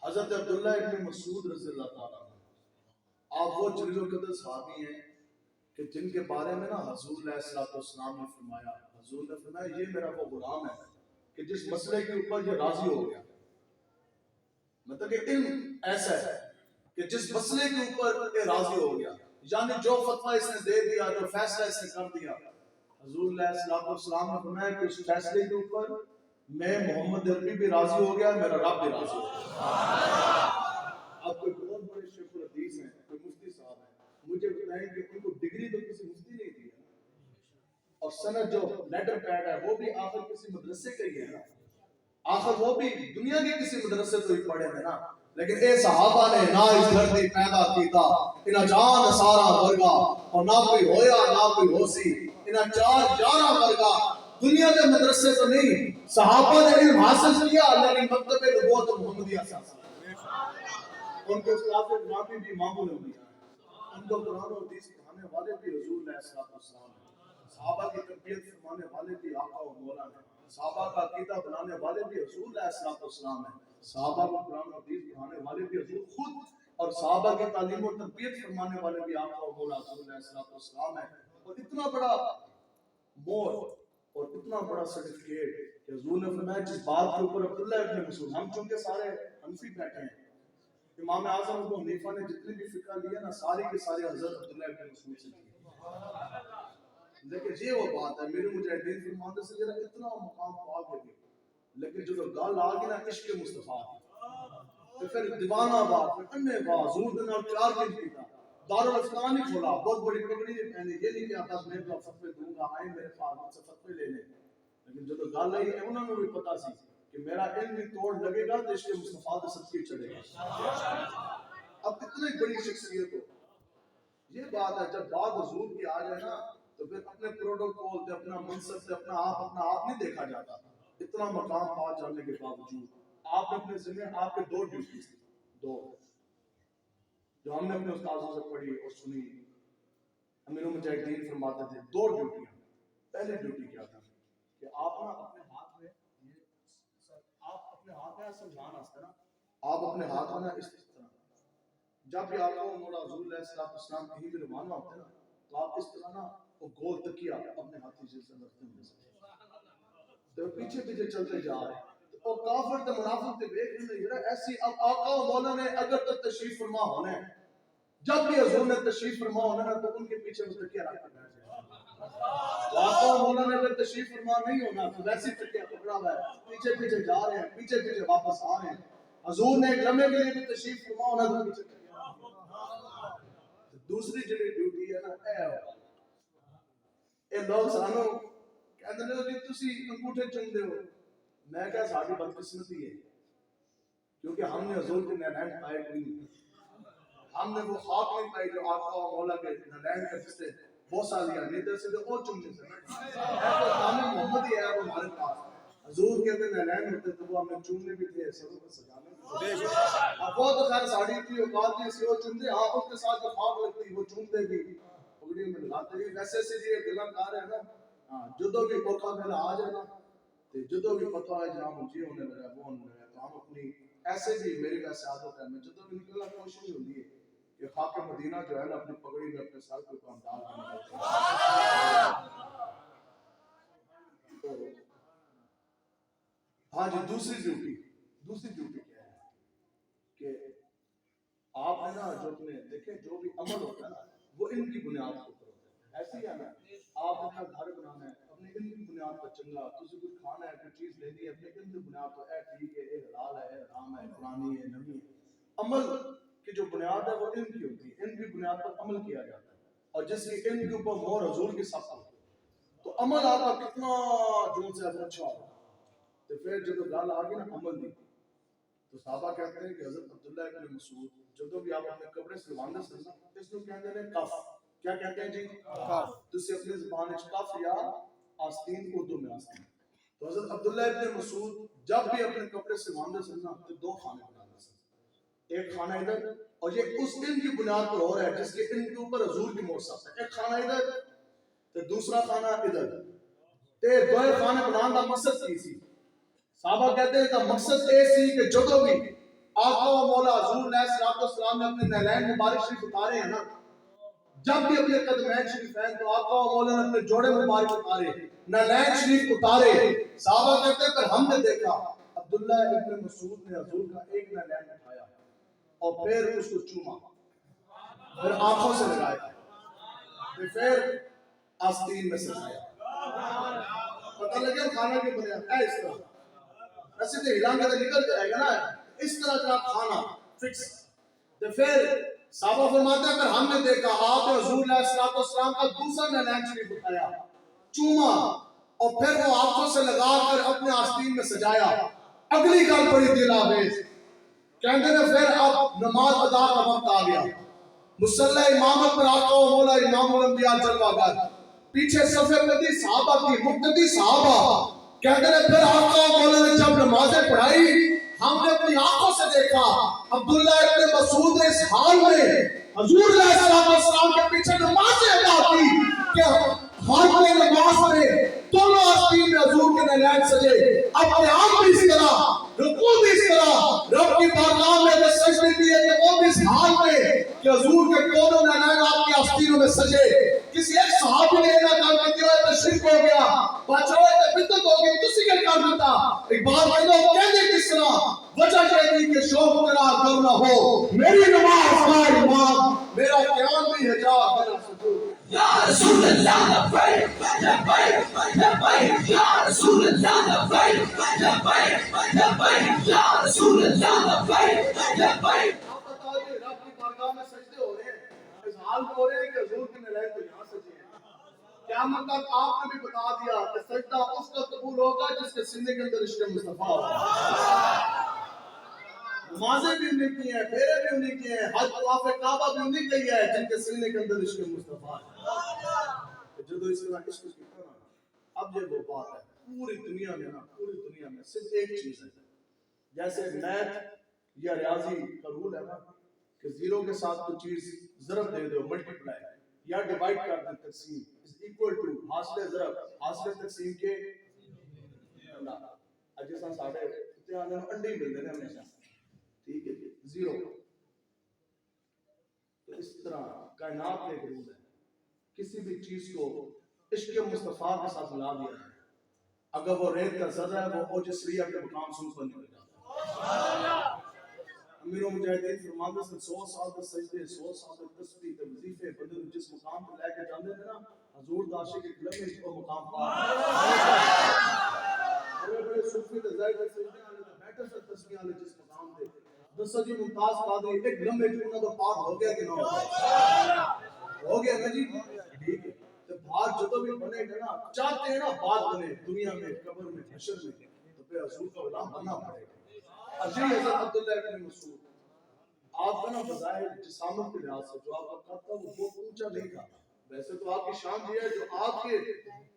حضرت عبداللہ ابن مسعود رضی اللہ تعالیٰ عنہ، آپ وہ جلیل القدر صحابی ہیں کہ جن کے بارے میں نا حضور علیہ السلام نے فرمایا، حضور نے فرمایا یہ میرا وہ غلام ہے کہ جس مسئلے کے اوپر یہ راضی ہو گیا، مطلب کہ علم ایسا ہے کہ جس مسئلے کے اوپر یہ راضی ہو گیا، یعنی جو فتویٰ اس نے دے دیا، جو فیصلہ اس نے کر دیا، حضور علیہ السلام نے فرمایا کہ اس فیصلے کے اوپر میں محمد عربی بھی راضی ہو گیا، میرا رب بھی راضی ہو گیا۔ اب کوئی بہت بڑے شیخ الحدیث ہیں، کوئی مفتی صاحب ہیں، مجھے بتائیں کہ ان کو ڈگری تو کسی مفتی نے دی ہے، اور سند جو لیٹر پیڈ ہے وہ بھی آخر کسی مدرسے کا ہی ہے نا، آخر وہ بھی دنیا کے کسی مدرسے تو ہی پڑھے ہیں نا، لیکن اے صحابہ نے نہ اس دھرتی پیدا کیتا انہاں جان سارا ورگا، اور نہ کوئی ہویا نہ کوئی ہو سی انہاں چار یارہ ورگا، دنیا کے مدرسے تو نہیں، صحابہ نے علم حاصل کیا لیکن مکتب نبوت محمدیہ سے حاصل کیا۔ ان کے خلاف نامی بھی امام الانبیاء ہیں، ان کو قرآن و حدیث پڑھانے والے بھی حضور علیہ السلام ہیں، صحابہ کی تربیت فرمانے والے بھی آقا و مولا ہیں، صحابہ کا عقیدہ بنانے والے بھی حضور علیہ السلام ہیں، صحابہ کو قرآن و حدیث پڑھانے والے بھی حضور خود، اور صحابہ کی تعلیم و تربیت فرمانے والے بھی آقا و مولا حضور علیہ السلام ہیں۔ اور اتنا بڑا مور اور اتنا بڑا سرٹیفکیٹ کہ حضور نے فرمایا جس بات کے اوپر عبداللہ ابن مسعود، ہم چونکہ سارے حنفی بیٹھے ہیں، امام اعظم ابو حنیفہ نے جتنے بھی فقہ لیا نا ساری کے سارے حضرت عبداللہ ابن مسعود سے لیے، لیکن یہ وہ بات ہے میرے مجاہدین فرماتے سے ذرا اتنا مقام پا کے بھی، لیکن جو گل آ گئی نا عشق مصطفیٰ تو پھر دیوانہ بات، پھر انے بات، حضور دے نال پیار کیوں کیتا، دارالافغان ہی کھولا، بہت بڑی پگڑی نے پہنی، یہ نہیں کہ آقا میں تو فتوے دوں گا، آئیں میرے پاس مجھ سے فتوے لے لیں، لیکن جو گل آئی ہے انہوں نے بھی پتا سی کہ میرا علم بھی توڑ لگے گا تو عشق مصطفیٰ دے صدقے چلے گا۔ اب اتنی بڑی شخصیت ہو، یہ بات ہے جب بات حضور کی آ جائے نا تو پھر اپنے پروٹوکول سے اپنا منصب سے اپنا آپ نہیں دیکھا جاتا، اتنا مقام پا جانے کے باوجود آپ نے اپنے ذمہ آپ کے دو ڈیوٹیز تھی، دو جو ہم نے اپنے استاذوں سے پڑھی اور سنی، امیر المجاہدین فرماتے تھے دو ڈیوٹیاں، پہلی ڈیوٹی کیا تھا کہ آپ نا اپنے ہاتھ میں آپ اپنے ہاتھ میں سمجھان واسطے نا آپ اپنے ہاتھ میں اس طرح جب بھی آپ کو مولا حضور علیہ السلام کہیں بھی روانہ ہوتے ہیں نا تو آپ اس طرح نا وہ گول تکیہ اپنے ہاتھی سے رکھتے ہیں تو پیچھے پیچھے چلتے جا رہے ہیں، اور کافر تے منافق تے دیکھ رہے ہیں یار ایسی اب آقا و مولا نے اگر تو تشریف فرما ہونا ہے، جب بھی حضور نے تشریف فرما ہونا ہے تو ان کے پیچھے وہ تکیہ رکھ کے بیٹھ جائے، آقا و مولا نے اگر تشریف فرما نہیں ہونا تو ویسے تکیہ پکڑا ہوا ہے، پیچھے پیچھے جا رہے ہیں، پیچھے پیچھے واپس آ رہے ہیں، حضور نے ایک لمحے کے لیے بھی تشریف فرما ہونا تو پیچھے تکیہ۔ دوسری جڑی ڈیوٹی ہے نا اے لوگ سانو کہندے نے جی تسی انگوٹھے چومدے ہو، میں کہا ساری بدقسمتی ہے کیونکہ ہم نے حضور کے نالین پائے نہیں، ہم نے وہ خاک نہیں پائی جو آقا و مولا کے نالین کا جس سے بوسہ لیا، نہیں تو سے اور چومنے سے ہے تو نام محمد ہی ہے وہ ہمارے پاس، حضور کے اگر نالین ہوتے تو وہ ہمیں چومنے بھی تھے سروں کو سجانے بھی تھے، اب وہ تو خیر ساڑی تھی اوقات بھی اسی وہ چومتے، ہاں اس کے ساتھ جو خاک لگتی وہ چومتے بھی پگڑی میں لگاتے بھی، ویسے سے یہ دلن کار ہے نا جدو بھی موقع میرا آ جائے نا جدو بھی پتہ ہے جناب مجھے ہونے لگا وہ ہونے لگا تو ہم اپنی ایسے بھی میری ویسے عادت ہے میں جدو بھی نکلنا کوشش نہیں ہوتی ہے کہ خاک مدینہ جو ہے نا اپنی پگڑی میں اپنے سر کو کام ڈال کے نکلتے۔ ہاں جی دوسری ڈیوٹی کیا ہے کہ آپ ہے نا جو اپنے دیکھیں جو بھی عمل ہوتا ہے نا وہ علم کی بنیاد پر ہوتا ہے، ایسی ہے نا آپ اپنا گھر بنانا ہے اپنے علم کی بنیاد پر چنگا، تسی کچھ کھانا ہے کوئی چیز لینی ہے اپنے علم کی بنیاد پر، اے ٹھیک ہے اے حلال ہے اے حرام ہے فلانی ہے نبی ہے، عمل کی جو بنیاد ہے وہ علم کی ہوتی ہے، علم کی بنیاد پر عمل کیا جاتا ہے، اور جس کی علم کے اوپر مور حضور کے ساتھ ہوتی ہے تو عمل آپ کا کتنا جون سے اچھا ہوگا، تو پھر جب گل آ گئی نا عمل دی تو صحابہ کہتے ہیں کہ حضرت عبداللہ ابن مسعود جدو بھی آپ اپنے قبر سے لواندے سے نا اس کو کہتے ہیں کف، کیا کہتے ہیں جی کف، تسی اپنی زبان وچ کف یا آستین اردو میں آستین تو حضرت عبداللہ ابن مسعود جب بھی اپنے کپڑے سلوانے سے نا تو دو خانے بناتے تھے، ایک خانہ ادھر، اور یہ اس علم کی بنیاد پر ہو رہا ہے جس کے علم کے اوپر حضور کی موت ساتھ ہے، ایک خانہ ادھر تو دوسرا خانہ ادھر، تے دو خانے بنانے کا مقصد کی سی؟ صحابہ کہتے ہیں کہ مقصد یہ سی کہ جدو بھی آقا و مولا حضور علیہ السلام نے اپنے نعلین مبارک شریف اتارے ہیں نا، جب بھی اپنے قدمین شریفین تو آقا و مولا نے اپنے جوڑے مبارک اتارے، نعلین شریف اتارے، صحابہ کہتے ہیں کہ ہم نے دیکھا عبداللہ ابن مسعود نے حضور کا ایک نعلین اٹھایا اور پھر اس کو چوما، پھر آنکھوں سے لگایا، پھر آستین میں سجایا، پتہ لگے کھانا کی بنیاد ہے اس طرح، ایسے تو ہلان کے نکل جائے گا نا، اس طرح کا کھانا فکس۔ تو پھر صحابہ فرماتے ہیں کہ ہم نے دیکھا آپ نے حضور علیہ السلام کا دوسرا نعلین شریف اٹھایا، چوما، اور پھر وہ آنکھوں سے لگا کر اپنے آستین میں سجایا۔ اگلی گل بڑی دل آویز، کہتے ہیں پھر اب نماز ادا کا وقت آ گیا، مصلی امامت پر آقا و مولا امام الانبیاء جلوہ گر، پیچھے صف قدی صحابہ کی مقتدی صحابہ، کہتے ہیں پھر آقا و مولا نے جب نمازیں پڑھائی ہم نے اپنی آنکھوں سے دیکھا عبداللہ ابن مسعود نے اس حال میں حضور علیہ السلام کے پیچھے نمازیں ادا کی کہ حال میں نماز میں دونوں آستین میں حضور کے نعلین سجے، اپنے آپ بھی اس طرح، رکوع بھی اس طرح، رب کی بارگاہ میں نے سجدے کیے کہ وہ بھی اس حال میں کہ حضور کے دونوں نعلین آپ کی آستینوں میں سجے۔ کسی ایک صحابی نے اینا کام کیا ہے تو شرک ہو گیا، بچہ ہوئے تو بدت ہو گئی، تسی کیا کام دیتا؟ ایک بار کہنے کس طرح وجہ کہتی کہ شوق تیرا کرنا ہو، میری نماز کا امام، میرا قیام بھی حجاب میرا سجود۔ یا رسول اللہ لبیک لبیک لبیک، یا رسول اللہ لبیک لبیک لبیک، یا رسول اللہ لبیک لبیک۔ آپ بتائیے رب کی بارگاہ میں سجدے ہو رہے ہیں، اس حال میں ہو رہے ہیں کہ حضور کے نعلین تو یہاں سجے ہیں۔ قیامت تک آپ نے بھی بتا دیا کہ سجدہ اس کا قبول ہوگا جس کے سینے کے اندر عشق مصطفیٰ ہوگا۔ نمازیں بھی انہیں کی ہیں، پھیرے بھی انہیں کی ہیں، حج طواف کعبہ بھی انہیں کی ہے جن کے سینے کے اندر عشق مصطفیٰ ہے۔ جدو اس طرح عشق کی طرح اب یہ وہ بات ہے پوری دنیا میں نا، پوری دنیا میں صرف ایک چیز ہے، جیسے میتھ یا ریاضی کا رول ہے نا کہ زیرو کے ساتھ کوئی چیز ضرب دے دو، ملٹیپلائی یا ڈیوائڈ کر دیں، تقسیم is equal to حاصل ضرب حاصل تقسیم کے انڈا، جیسا ساڑھے اتنے انڈے ملتے ہیں ہمیشہ، ٹھیک ہے، زیرو۔ تو اس طرح کائنات میں ایک رول ہے، کسی بھی چیز کو عشق مصطفیٰ کے ساتھ ملا دیا ہے، اگر وہ ریت کا ذرہ ہے وہ اوجسریہ کے مقام سے اوپر نکل جاتا ہے۔ امیر و مجاہدین فرماتے ہیں 100 سال کے سجدے، 100 سال کے تسبیح کے وظیفے بندے جس مقام پہ لے کے جاندے تھے نا، حضور دا عاشق کے قلم میں وہ مقام پا بڑے بڑے صوفی تے ظاہر کے سجدے والے تے بیٹھے سے تسبیح والے جس مقام تے دسو جی ممتاز قادری ایک لمحے جو انہاں دا پاک ہو گیا کہ نہ ہو گیا نا جی، ٹھیک ہے۔ تو بات جدو بھی بنے گا نا، چاہتے ہیں نا بات بنے دنیا میں، قبر میں، حشر میں، تو پھر حضور کا غلام بننا پڑے گا۔ عجیب حضرت عبداللہ ابن مسعود آپ کا نا بظاہر جسامت کے لحاظ سے جو آپ کا قد تھا وہ بہت اونچا نہیں تھا، ویسے تو آپ کی شان یہ ہے جو آپ کے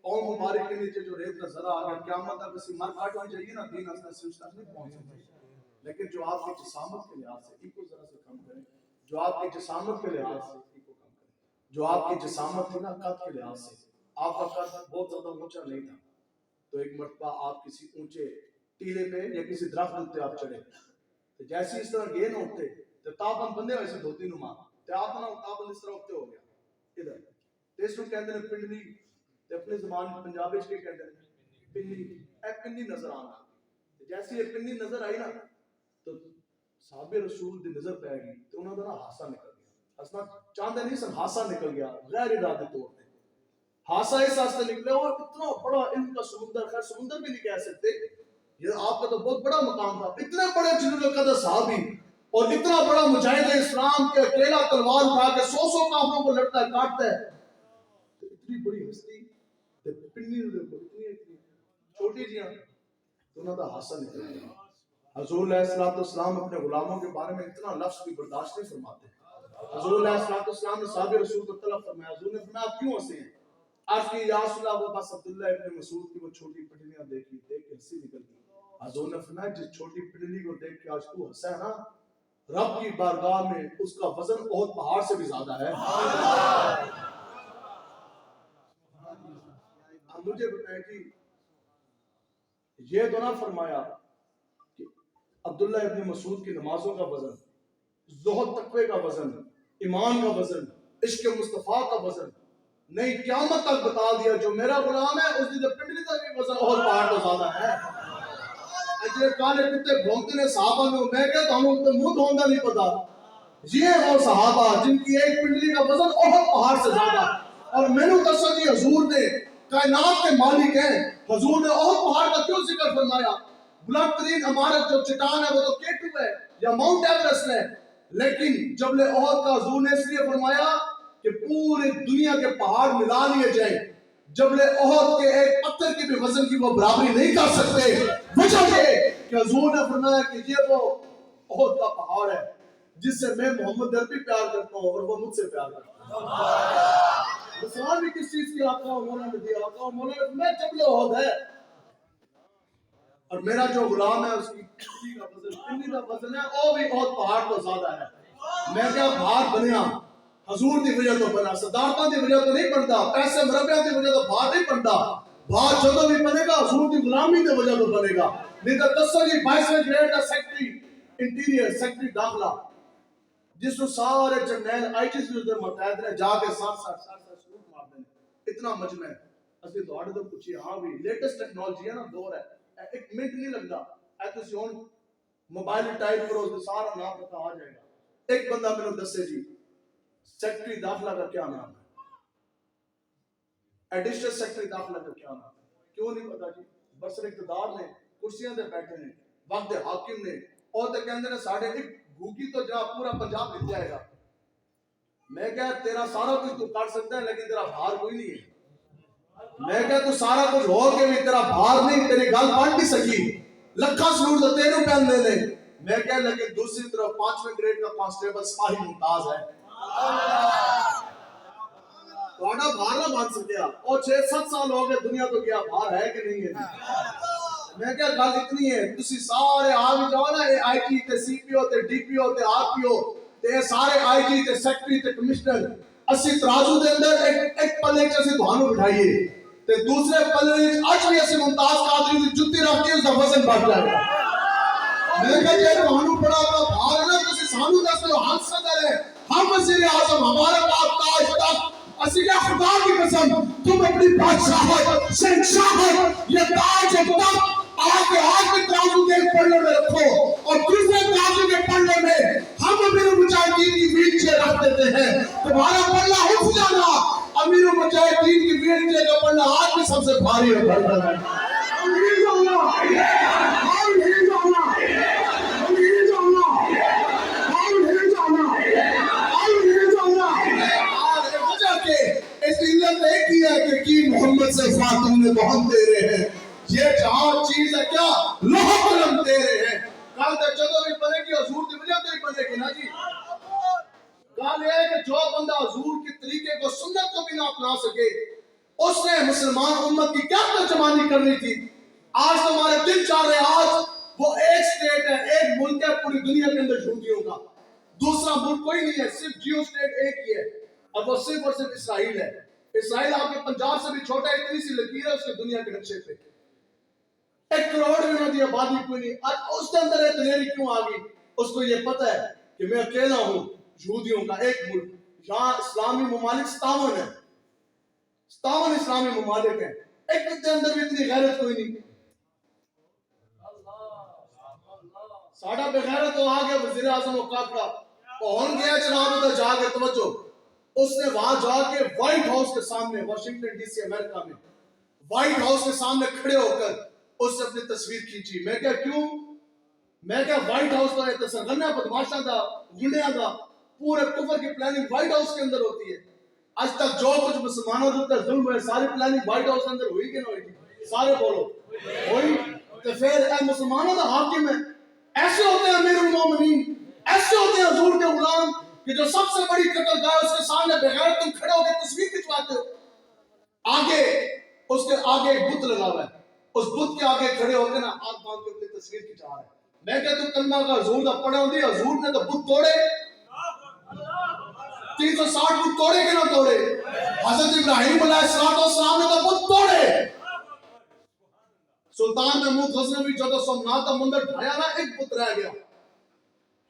قوم مبارک کے نیچے جو ریت کا ذرہ آ گیا قیامت تک کسی مر کاٹ ہو جائیے نا دین اصلا سے اس تک نہیں پہنچ سکتے، لیکن جو آپ کی جسامت کے لحاظ سے ایک کو ذرا سے کم کریں، جو آپ کی جسامت کے لحاظ سے ایک کو کم کریں، جو آپ کی جسامت تھی نا قد کے لحاظ سے آپ کا قد بہت زیادہ اونچا نہیں تھا، تو ایک مرتبہ آپ کسی اونچے ٹیلے پہ یا کسی درخت پہ آپ چڑھے، تو جیسے اس طرح گئے نہ اٹھتے تو تابن بندے ویسے دھوتی نما تو آپ نا تابن اس طرح اٹھتے ہو گیا ادھر، تو اس کو کہتے ہیں پنڈلی، تو اپنے زبان پنجابی کے کہتے ہیں پنی، ایک پنی نظر آنا، جیسے یہ پنی نظر آئی نا تو صحابہ رسول دی نظر پہ گئی تو انہوں نے ہاسا نکل گیا، ہسنا چاندے نہیں سن، ہاسا نکل گیا غیر ارادی طور پہ، ہاسا اس واسطے نکلے اور اتنا بڑا علم کا سمندر، خیر سمندر بھی نہیں کہہ سکتے، یہ آپ کا تو بہت بڑا مقام تھا، اتنے بڑے جلیل القدر صحابی اور اتنا بڑا مجاہد اسلام کے اکیلا تلوار اٹھا کے 100 کافروں کو لڑتا ہے کاٹتا ہے، تو اتنی بڑی ہستی پنی اتنی چھوٹی جیاں تو انہوں کا حاصل نکل گیا۔ حضور علیہ السلام اپنے غلاموں کے بارے میں اتنا لفظ بھی برداشت نہیں فرماتے، حضور علیہ السلام نے صحابہ رسول کو طلب فرمایا، حضور نے فرمایا آپ کیوں ہنسے ہیں؟ عرض کی یا رسول اللہ، وہ بس عبداللہ ابن مسعود کی وہ چھوٹی پٹلیاں دیکھی، دیکھ کے ہنسی نکل گئی. حضور نے فرمایا جس چھوٹی پٹلی کو دیکھ کے آج تو ہنسا ہے نا، رب کی بارگاہ میں اس کا وزن احد پہاڑ سے بھی زیادہ ہے. اب مجھے بتائیں کہ یہ تو نہ فرمایا کہ عبداللہ ابن مسعود کی نمازوں کا وزن، زہد تقوی کا وزن، ایمان کا وزن، عشق مصطفیٰ کا وزن نہیں، قیامت تک بتا دیا جو میرا غلام ہے اس کی پنڈلی کا بھی وزن اور پہاڑ تو زیادہ ہے. اجلے کالے کتے بھونکتے نے صحابہ میں، میں کہتا ہوں تو منہ دھوندا نہیں پتا. یہ وہ صحابہ جن کی ایک پنڈلی کا وزن اور پہاڑ سے زیادہ. اور میں نے دسا جی حضور نے کائنات کے مالک ہیں، حضور نے اور پہاڑ کا کیوں ذکر فرمایا؟ بلند ترین عمارت جو چٹان ہے وہ تو K2 ہے یا ماؤنٹ ایورسٹ ہے، لیکن جبل احد کا حضور نے اس لیے فرمایا کہ پوری دنیا کے پہاڑ ملا لیے جائیں، جبل احد کے ایک پتھر کی بھی وزن کی وہ برابری نہیں کر سکتے. وجہ یہ کہ حضور نے فرمایا کہ یہ وہ احد کا پہاڑ ہے جس سے میں محمد عربی پیار کرتا ہوں اور وہ مجھ سے پیار کرتا ہوں. سوال بھی کس چیز کی آقا مولا نے دیا؟ آقا مولا میں جبل احد ہے اور میرا جو غلام ہے اس کی پنڈلی کا وزن ہے وہ بھی احد پہاڑ تو زیادہ ہے. میں کیا بھار بنیا حضور دی وجہ تو بنا، صدارتاں دی وجہ تو نہیں بنتا، پیسے مربیاں دی وجہ تو بھار نہیں بنتا. بھار جدو بھی بنے گا حضور دی غلامی دی وجہ تو بنے گا. نہیں تو دسو جی 22ویں گریڈ کا سیکٹری انٹیریئر، سیکٹری داخلہ، جس کو سارے جرنیل آئی جی سے متحد نے جا کے ساتھ سلوٹ مار دیں. اتنا مجمع ہے. اسی دوڑے تو پوچھئے ہاں بھی لیٹسٹ ٹیکنالوجی ہے نا، دور ہے، ایک منٹ نہیں لگتا. اے تسی ہن موبائل ٹائپ کرو تو سارا نام پتہ آ جائے گا. ایک بندہ میرے دسے جی سیکٹری داخلہ کا کیا نام ہے، ایڈیشنل سیکٹری داخلہ کا کیا نام ہے؟ کیوں نہیں پتا جی؟ برسر اقتدار نے کرسیاں دے بیٹھے ہیں، وقت حاکم نے، اور تے کہندے نے ساڑھے ایک بھوکی تو جا پورا پنجاب مل جائے گا. میں کہا تیرا سارا کچھ تو کر سکتا ہے لیکن تیرا بھار کوئی نہیں ہے. میں کہا تو سارا کچھ ہو کے بھی تیرا بھار نہیں، تیری گل بن نہیں سکی. لکھا سلوٹ تو تینوں پہن دے دے. میں کہا لیکن دوسری طرف 5ویں گریڈ کا کانسٹیبل سپاہی ممتاز ہے. تھوڑا بھار نہ بن سکیا. اور 6-7 سال ہو گئے دنیا تو گیا، بھار ہے کہ نہیں ہے؟ میں کہا گل اتنی ہے تسی سارے آ بھی جاؤ نا، آئی جی تے سی پی او تے ڈی پی او تے آر پی او تے سارے آئی جی تے سیکٹری تے کمشنر اسی ترازو دے اندر ایک پلے چ اسی تھانوں بٹھائیے تے دوسرے پلے وچ اج بھی اسی ممتاز قادری دی جُتی رکھ کے اس دا وزن بڑھ جائے گا. میں کہا جے تھانوں بڑا بڑا بھار ہے نا تسی سانوں دس دو ہم صدر ہے، ہم وزیر اعظم، ہمارے پاس تاج تخت، اسی کیا خدا کی قسم تم اپنی بادشاہت شہنشاہت یہ تاج و تخت آج کے ترازو کے پلڑے میں رکھو اور دوسرے ترازو کے پلڑے میں ہم امیر مجاہدین کی ویل چیئر رکھ دیتے ہیں. تمہارا پلڑا اٹھ جانا، امیر مجاہدین کی ویل چیئر کا پلڑا آج بھی سب سے بھاری ہے. اس علت ایک ہی ہے کہ کی محمد سے فاتح نے بہت تیرے ہیں. یہ جہاں چیز ہے کیا لوہ قلم تیرے ہیں. کل تک جدو بھی بنے گی حضور کی وجہ سے ہی بنے گی نا جی. کل یہ ہے کہ جو بندہ حضور کی طریقے کو سنت کو بھی نہ اپنا سکے اس نے مسلمان امت کی کیا ترجمانی کرنی تھی. آج ہمارے دل چاہ رہے آج وہ ایک سٹیٹ ہے، ایک ملک ہے پوری دنیا کے اندر یہودیوں کا، دوسرا ملک کوئی نہیں ہے، صرف جیو سٹیٹ ایک ہی ہے اور وہ صرف اور صرف اسرائیل ہے. اسرائیل آپ کے پنجاب سے بھی چھوٹا ہے، اتنی سی لکیر ہے اس کے دنیا کے نقشے پہ. 1 کروڑ بھی نہ دی آبادی کوئی نہیں. آج اس کے اندر دلیری کیوں آ گئی؟ اس کو یہ پتہ ہے کہ میں اکیلا ہوں یہودیوں کا ایک ملک. یہاں اسلامی ممالک 57 ہیں، 57 اسلامی ممالک ہیں، ایک کے اندر بھی اتنی غیرت کوئی نہیں. ساڑھا بغیرت تو آگے وزیر اعظم اوقات کا پہن گیا جناب ادھر جا کے توجہ. اس نے وہاں جا کے وائٹ ہاؤس کے سامنے واشنگٹن ڈی سی امریکہ میں وائٹ ہاؤس کے سامنے کھڑے ہو کر اس نے اپنی تصویر کھینچی. میں کہا کیوں؟ میں کہا وائٹ ہاؤس کا یہ سرگرمیاں بدماشاں دا گنڈیاں دا پورے کفر کی پلاننگ وائٹ ہاؤس کے اندر ہوتی ہے. آج تک جو کچھ مسلمانوں کے اوپر ظلم ہوئے ساری پلاننگ وائٹ ہاؤس کے اندر ہوئی کہ نہ ہوئی؟ سارے بولو ہوئی. تو پھر اے مسلمانوں دا حاکم ہے. ایسے ہوتے ہیں امیر المومنین، ایسے ہوتے ہیں حضور کے غلام کہ جو سب سے بڑی قتل گاہ اس کے سامنے بغیر تم کھڑے ہو کے تصویر کھنچواتے ہو. آگے اس کے آگے ایک بت لگا ہوا ہے، اس بت کے آگے کھڑے ہو کے نا ہاتھ باندھ کے اپنی تصویر کھینچا رہا ہے. میں کہ تو کلمہ کا حضور دا پڑھا ہوندی، حضور نے تو بت توڑے، 360 بت توڑے کہ نہ توڑے؟ حضرت ابراہیم علیہ السلام نے تو بت توڑے. سلطان محمود غزنوی جب سومناتھ کا مندر ڈھایا نا، ایک بت رہ گیا.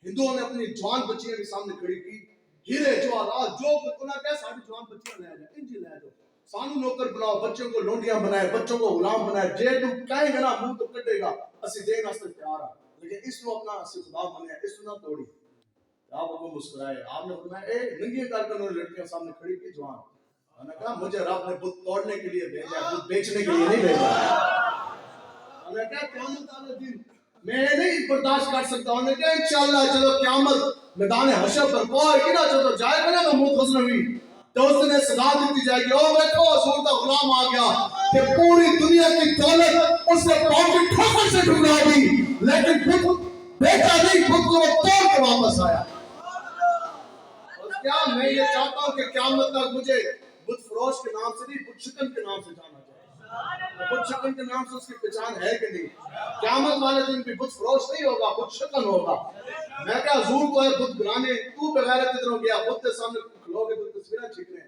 ہندوؤں نے اپنی جوان بچیاں بھی سامنے کھڑی کی، ہیرے جواہرات جو کچھ انہاں کہا ساری جوان بچیاں لے جائے، انجی لے جاؤ، سانو نوکر بناؤ، بچوں کو لونڈیاں بنائے، بچوں کو غلام بنائے، جے تو کہیں گے نا منہ تو کٹے گا، اسی دین واسطے تیار ہیں، لیکن اس کو اپنا اسی خدا بنایا، اس کو نہ توڑی. آپ کو مسکرائے، آپ نے فرمایا اے ننگی کر کے انہوں نے لڑکیاں سامنے کھڑی کی جوان. میں نے کہا مجھے رب نے بت توڑنے کے لیے بھیجا ہے، بت بیچنے کے لیے نہیں بھیجا. میں نے کہا قیامت والے دن میں نہیں برداشت کر سکتا ہوں. نے کہا انشاءاللہ چلو قیامت میدان حشر پر پہنچ کے نا چلو جائے گا نا محمود غزنوی تو اس نے صدا دیتی جائے گی، او بیٹھو حضور کا غلام آ گیا کہ پوری دنیا کی دولت اس نے پاؤں کی ٹھوکر سے ٹکرا دی، لیکن بت بیٹا نہیں، بت کو وہ توڑ کے واپس آیا. اور کیا میں یہ چاہتا ہوں کہ قیامت تک مجھے بت فروش کے نام سے نہیں، بت شکن کے نام سے جانا جائے. بت شکن کے نام سے اس کی پہچان ہے کہ نہیں؟ قیامت والے دن بھی بت فروش نہیں ہوگا، بت شکن ہوگا. میں کہا حضور کو ہے بت بنانے، تو بغیرت ادھروں گیا بت کے سامنے کھلو گے تو تصویریں چھینکنے.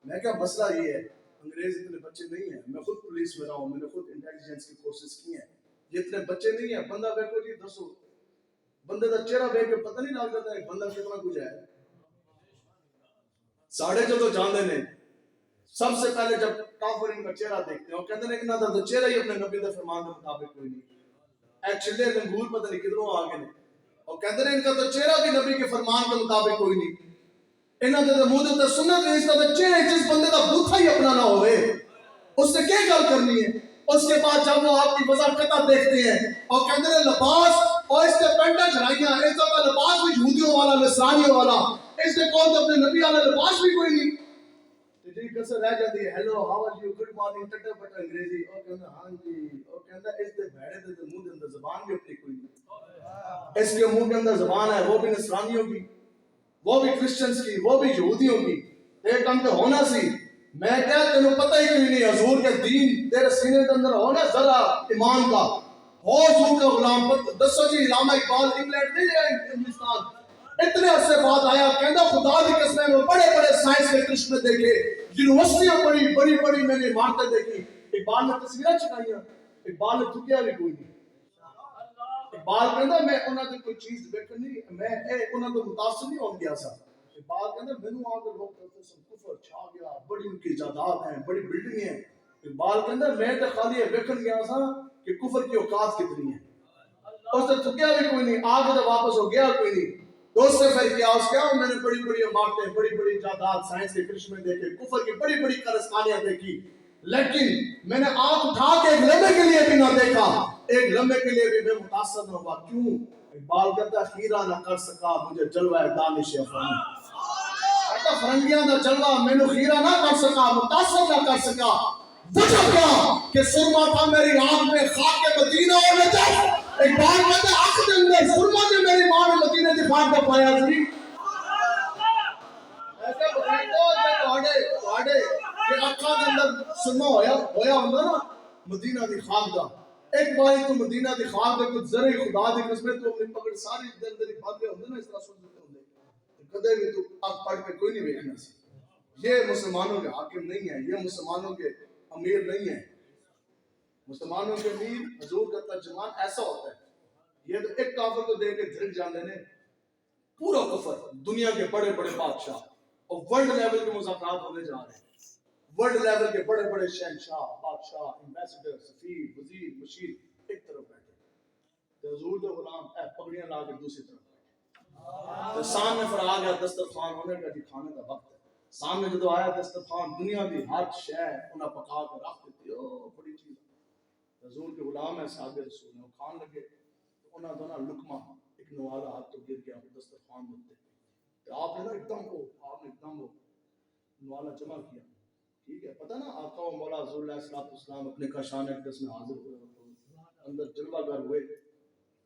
میں کہا مسئلہ یہ ہے انگریز اتنے بچے نہیں ہیں، میں خود پولیس میں رہا ہوں، میں نے خود انٹیلیجنس کی کورسز کی ہیں، یہ اتنے بچے نہیں ہیں. بندہ بیٹھو جی دسو، بندے کا چہرہ دیکھ کے پتہ نہیں لگ جاتا ہے بندہ کتنا کچھ ہے. ساڑھے جو تو جاندے نے سب سے پہلے جب کافر ان کا چہرہ دیکھتے ہیں وہ کہتے ہیں کہ نہ تو چہرہ ہی اپنے نبی دے فرمان کے مطابق کوئی نہیں. اے چلے لنگور پتہ نہیں کدھروں آ گئے نے، اور کہتے ہیں ان کا تو چہرہ بھی نبی کے فرمان کے مطابق کوئی نہیں. انہاں دے منہ تے سنت ہے، اس کا تو چہرہ جس بندے کا بوتھا ہی اپنا نہ ہوئے اس سے کیا گل کرنی ہے. اس کے بعد جب وہ آپ کی وضاحت دیکھتے ہیں اور کہتے ہیں لباس اور اس کے پینٹا چڑھائیاں، اس کا لباس بھی یہودیوں والا نصرانیوں والا، اس کے کون تو اپنے نبی والا لباس بھی کوئی نہیں. جی کسے رہ جاتی ہے hello how are you good morning ٹٹا بٹ انگریزی، او کہندا ہاں جی، او کہندا اس دے بھڑے دے منہ دے اندر زبان بھی اپنی کوئی نہیں، اس کے منہ کے اندر زبان ہے، وہ بھی نصرانیوں کی، وہ بھی کرسچنز کی، وہ بھی یہودیوں کی. ایک کم تو ہونا سی. میں کہا تینوں پتہ ہی کوئی نہیں حضور کے دین تیرے سینے کے اندر ہونا ذرا ایمان کا ہو، حضور کا غلام. دسو جی علامہ اقبال انگلینڈ نہیں گیا ہندوستان، اتنے عرصے بعد آیا، کہنا خدا کی قسم میں بڑے بڑے سائنس کے کرشمے دیکھے، یونیورسٹیاں بڑی بڑی بڑی میں نے عمارتیں دیکھی. اقبال نے تصویریں چکھائیاں، اقبال نے تھکیا بھی کوئی نہیں. اقبال کہنا میں انہاں دی کوئی چیز دیکھنی، میں انہاں تو متاثر نہیں ہو گیا سا. اقبال کہنا مینوں آ کے لوگ کہتے ہیں کفر چھا گیا، بڑی ان کی جائیداد ہیں، بڑی بلڈنگیں ہیں. اقبال کہنا میں تو خالی دیکھن گیا سا کہ کفر کی اوقات کتنی ہے. اس سے تھکیا بھی کوئی نہیں، آ کے تو واپس ہو گیا کوئی نہیں. دوست سے پھر کیا اس کیا میں نے بڑی بڑی عمارتیں، بڑی بڑی جائیداد، سائنس کے کرشمے دیکھے، کفر کی بڑی بڑی قبرستانیاں دیکھی، لیکن میں نے آنکھ اٹھا کے ایک لمحے کے لیے بھی نہ دیکھا، ایک لمحے کے لیے بھی میں متاثر نہ ہوا. کیوں؟ اقبال کہتا ہے خیرہ نہ کر سکا مجھے جلوہ دانش افغانی. کہتا فرنگیاں دا جلوہ میں نے خیرہ نہ کر سکا، متاثر نہ کر سکا. وجہ کیا کہ سرما تھا میری آنکھ میں خاک مدینہ اور نجف. اقبال کہتا ہے آنکھ دے اندر سرما نے میری ماں نے مدینہ دی خاک کو پایا سی. ایسے بتائیں تو کہ اکھاں دے اندر سرما ہویا ہوندا نا مدینہ دی خاک دا. ایک باری تو مدینہ دی خاک دے کچھ ذرے خدا دی قسمت تو اپنی پکڑ ساری دے اندر ہی بھاگے ہوندے نا، اس طرح سن دیتے ہوندے کدے بھی تو اکھ پڑھ کے کوئی نہیں ویکھنا سی. یہ مسلمانوں کے حاکم نہیں ہے، یہ مسلمانوں کے امیر نہیں ہے. مسلمانوں کے امیر حضور کا ترجمان ایسا ہوتا ہے. یہ تو ایک کافر کو دے کے دھڑک جاندے نے، پورا کفر دنیا کے بڑے بڑے بادشاہ اور ورلڈ لیول کے مذاکرات ہونے جا رہے ہیں. ورلڈ لیول کے بڑے بڑے شہنشاہ، بادشاہ، ایمبیسڈر، سفیر، وزیر، مشیر ایک طرف بیٹھے، تو حضور کے غلام پگڑیاں لا کے دوسری طرف بیٹھے. تو سامنے پھر آ گیا دسترخوان ہونے کا جی کھانے کا وقت ہے. سامنے جدو آیا دسترخوان دنیا کی ہر شے انہاں پکا کے رکھ دیتی، او بڑی چیز. حضور کے غلام ہے صاحب رسول ہیں، وہ کھان لگے تو انہاں دونوں لقمہ ایک نوالا ہاتھ تو گر گیا دسترخوان دیتے. تو آپ نے نا ایک دم وہ نوالا جمع کیا. ٹھیک ہے پتہ نا آقا و مولا حضور علیہ السلام اپنے کاشان اقدس میں حاضر ہوئے تو اندر جلوہ گر ہوئے.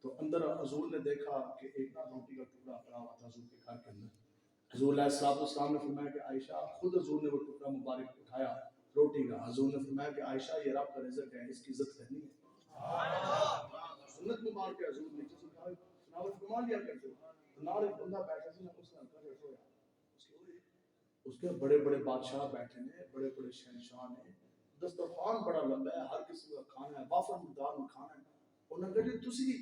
تو اندر حضور نے دیکھا کہ ایک روٹی کا ٹکڑا پڑا ہوا تھا حضور کے گھر کے اندر. حضور علیہ السلام نے فرمایا کہ عائشہ خود حضور نے وہ ٹکڑا مبارک اٹھایا روٹی کا. حضور نے فرمایا کہ عائشہ یہ رب کا رزق ہے, اس کی عزت کرنی ہے. سنت مبارک ہے. حضور نے کسی کا تلاوت فرما لیا کرتے نال ایک بندہ بیٹھا سی, اس نے کر رکھا اس کے بڑے بڑے بادشاہ بیٹھے ہیں, بڑے بڑے شہنشاہ ہیں, دسترخوان بڑا لمبا ہے, ہر قسم کا کھانا ہے, وافر مقدار میں کھانا ہے. انہوں نے کہا جی تسی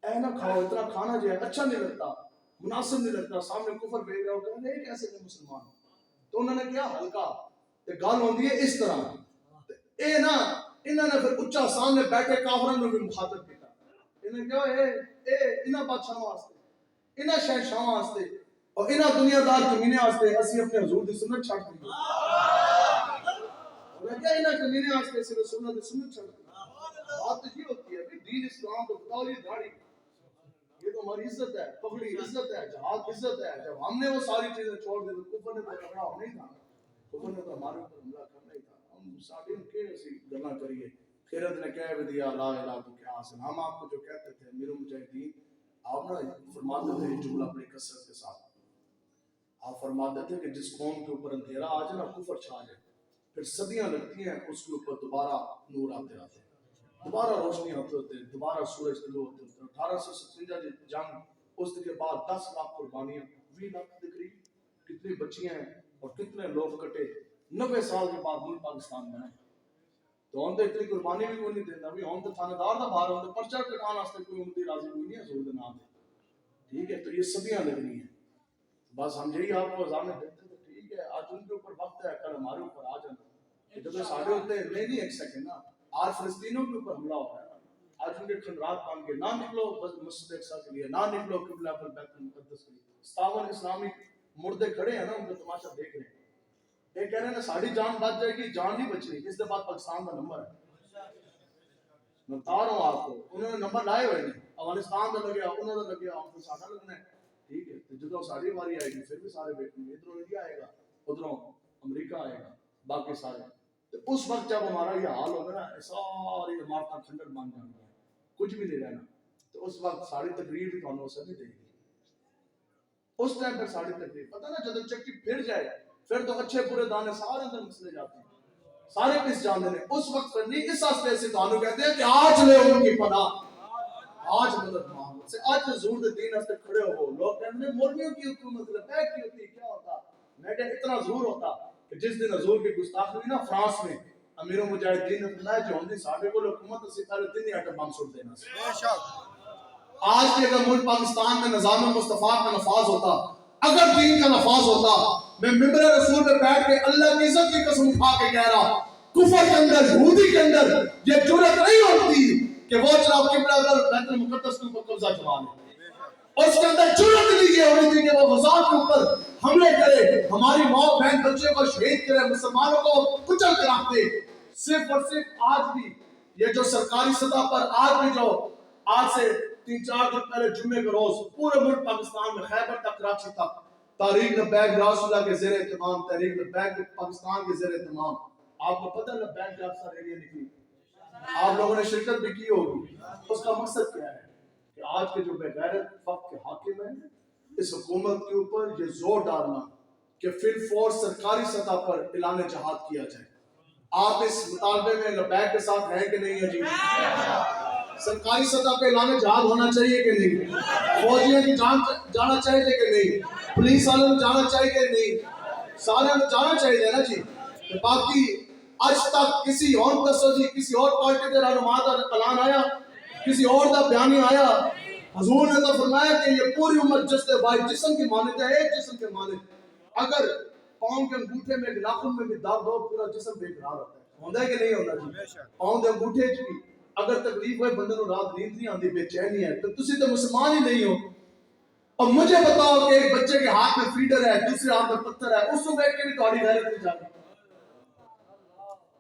اے نہ کھاؤ, اتنا کھانا جو ہے اچھا نہیں لگتا, مناسب نہیں لگتا, سامنے کفر بھیج رہا ہوتا ہے, نہیں کیسے نہیں مسلمان. تو انہوں نے کیا ہلکا تے گل ہوندی ہے اس طرح, اے نا انہوں نے پھر اچھا سامنے بیٹھے کافروں نے بھی مخاطب کیا. انہوں نے کہا اے انہاں بادشاہاں واسطے, انہاں شہنشاہاں واسطے اور انہاں دنیا دار کمینے واسطے اسی اپنے حضور دی سنت چھڈ دی. انہوں نے کہا انہاں کمینے واسطے صرف سنت دی سنت چھڈ دی. بات تو یہ ہوتی ہے کہ دین اسلام تو بتاؤ یہ داڑھی یہ تو ہماری عزت ہے, پگڑی عزت ہے, جہاد عزت ہے. جب ہم نے وہ ساری چیزیں چھوڑ دی تو کفر نے تو تکڑا ہونا ہی تھا, کفر نے تو ہمارے اوپر حملہ کرنا ہی تھا. ہم ساڈے کے ایسی گلاں کریے. خیرت نے کہہ بھی دیا لا الہ تو کیا حاصل. ہم آپ کو جو کہتے تھے امیر المجاہدین, آپ نا فرماتے تھے جملہ بڑی کثرت کے ساتھ, آپ فرماتے تھے کہ جس قوم کے اوپر اندھیرا آ جائے نا, کفر چھا جائے, پھر صدیاں لگتی ہیں اس کے اوپر دوبارہ نور آتے آتے, دوبارہ روشنی ہوتے ہوتے, دوبارہ سورج طلوع ہوتے ہوتے. 1857 جنگ, اس کے بعد 10 لاکھ قربانیاں, 20 لاکھ کے قریب کتنی بچیاں ہیں اور کتنے لوگ کٹے. 90 سال کے بعد ملک پاکستان بنا. تو ہم تو اتنی قربانی بھی کوئی نہیں دیتا بھی, ہم تو تھانے دار دا باہر ہوں, پرچہ کٹان واسطے کوئی امتی راضی کوئی نہیں ہے حضور دے نام دے. ٹھیک ہے, تو یہ صدیاں لگنی ہیں. بس ہم یہی آپ کو اذان دیتے ہیں. ٹھیک ہے, آج ان کے اوپر وقت ہے, کل ہمارے اوپر آ جانا. جب ساڑھے ہوتے ہیں نہیں ایک سیکنڈ نا, آج فلسطینوں کے اوپر حملہ ہو رہا ہے. آج ان کے کھنڈرات بن کے نہ نکلو بس مسجد اقصی کے لیے, نہ نکلو قبلہ پر بیت المقدس کے لیے. 57 اسلامی مردے کھڑے ہیں نا, ان کا تماشا دیکھ رہے ہیں. یہ کہہ رہے ہیں ساری جان بچ جائے گی, جان نہیں بچنی. اس کے بعد پاکستان کا نمبر ہے, میں بتا رہا ہوں آپ کو. انہوں نے نمبر لائے ہوئے ہیں, افغانستان کا لگیا, انہوں نے لگیا, ہم کو ساڈا لگنا ہے. ٹھیک ہے, تو جدو ساری باری آئے گی پھر بھی سارے بیٹھیں گے. ادھروں انڈیا آئے گا, ادھروں امریکہ آئے گا, باقی سارے. تو اس وقت جب ہمارا یہ حال ہوگا نا, ساری عمارتیں کھنڈر بن جائیں گی, کچھ بھی نہیں رہنا. تو اس وقت ساری تقریر بھی تمہیں اثر نہیں دے گی. اس ٹائم پہ ساری تقریر پتہ نا جب چکی پھر جائے, پھر تو اچھے برے دانے سارے اندر مسلے جاتے ہیں, سارے پس جاندے ہیں. اس وقت پر نہیں, اس واسطے سے تانوں کہتے ہیں کہ آج لے ان کی پناہ, آج مدد مانگو سے, آج حضور دے دین واسطے کھڑے ہو. لوگ کہتے ہیں مولویوں کی حکومت لبیک کی ہوتی, کیا ہوتا. میں کہ اتنا ضرور ہوتا کہ جس دن حضور کی گستاخی ہوئی نا فرانس میں, امیر المجاہدین نے فرمایا جو ہوندی ساڈے کو حکومت اسی پہلے دن ہی ایٹم بم سٹ دینا سی. بے شک آج کے اگر ملک پاکستان میں نظام مصطفیٰ کا نفاذ ہوتا, اگر دین کا نفاذ ہوتا, میں ممبر رسول پہ بیٹھ کے اللہ کی عزت کی قسم اٹھا کے کہہ رہا, کفر کے اندر, یہودی کے اندر یہ جرأت نہیں ہوتی کہ وہ جناب قبلہ بیت المقدس کے اوپر قبضہ جما لے. اور اس کے اندر جرأت نہیں یہ ہونی تھی کہ وہ غزات کے اوپر حملے کرے, ہماری ماں بہن بچے کو شہید کرے, مسلمانوں کو کچل کے رکھ دے. صرف اور صرف آج بھی یہ جو سرکاری سطح پر آج بھی جو آج سے 3-4 دن پہلے جمعے کے روز پورے ملک پاکستان میں خیبر تک, کراچی تک تحریک لبیک رسول اللہ کے زیر اہتمام, تحریک لبیک پاکستان کے زیر اہتمام. آپ کو پتہ لبیک کا اکثر ریلیاں نکلی, آپ لوگوں نے شرکت بھی کی ہوگی. اس کا مقصد کیا ہے کہ آج کے جو بے غیرت وقت کے حاکم ہیں, اس حکومت کے اوپر یہ زور ڈالنا کہ فی الفور سرکاری سطح پر اعلان جہاد کیا جائے. آپ اس مطالبے میں لبیک کے ساتھ ہیں کہ نہیں ہے جی؟ سرکاری سطح پہ اعلان جہاد ہونا چاہیے کہ نہیں؟ فوجیوں کی جان جانا چاہیے کہ نہیں؟ پولیس والوں کو جانا چاہیے کہ نہیں؟ سارے جانا چاہیے نا جی. باقی آج تک کسی اور دسو جی, کسی اور پارٹی کے رہنما کا اعلان آیا, کسی اور کا بیانی آیا؟ حضور نے تو فرمایا کہ یہ پوری امت جستے بھائی جسم کی مانند ہے, ایک جسم کے مانند. اگر پاؤں کے انگوٹھے میں ناخن میں بھی درد ہو, پورا جسم بے قرار ہوتا ہے. ہوتا ہے کہ نہیں ہوتا جی؟ پاؤں کے انگوٹھے بھی اگر تکلیف ہوئے بندے کو رات نیند نہیں آتی, بے چینی ہے, تو تسی تو مسلمان ہی نہیں ہو. اور مجھے بتاؤ کہ ایک بچے کے ہاتھ میں فیڈر ہے, دوسرے ہاتھ میں پتھر ہے, اس کو دیکھ کے بھی تمہاری غیرت نہیں جاتی,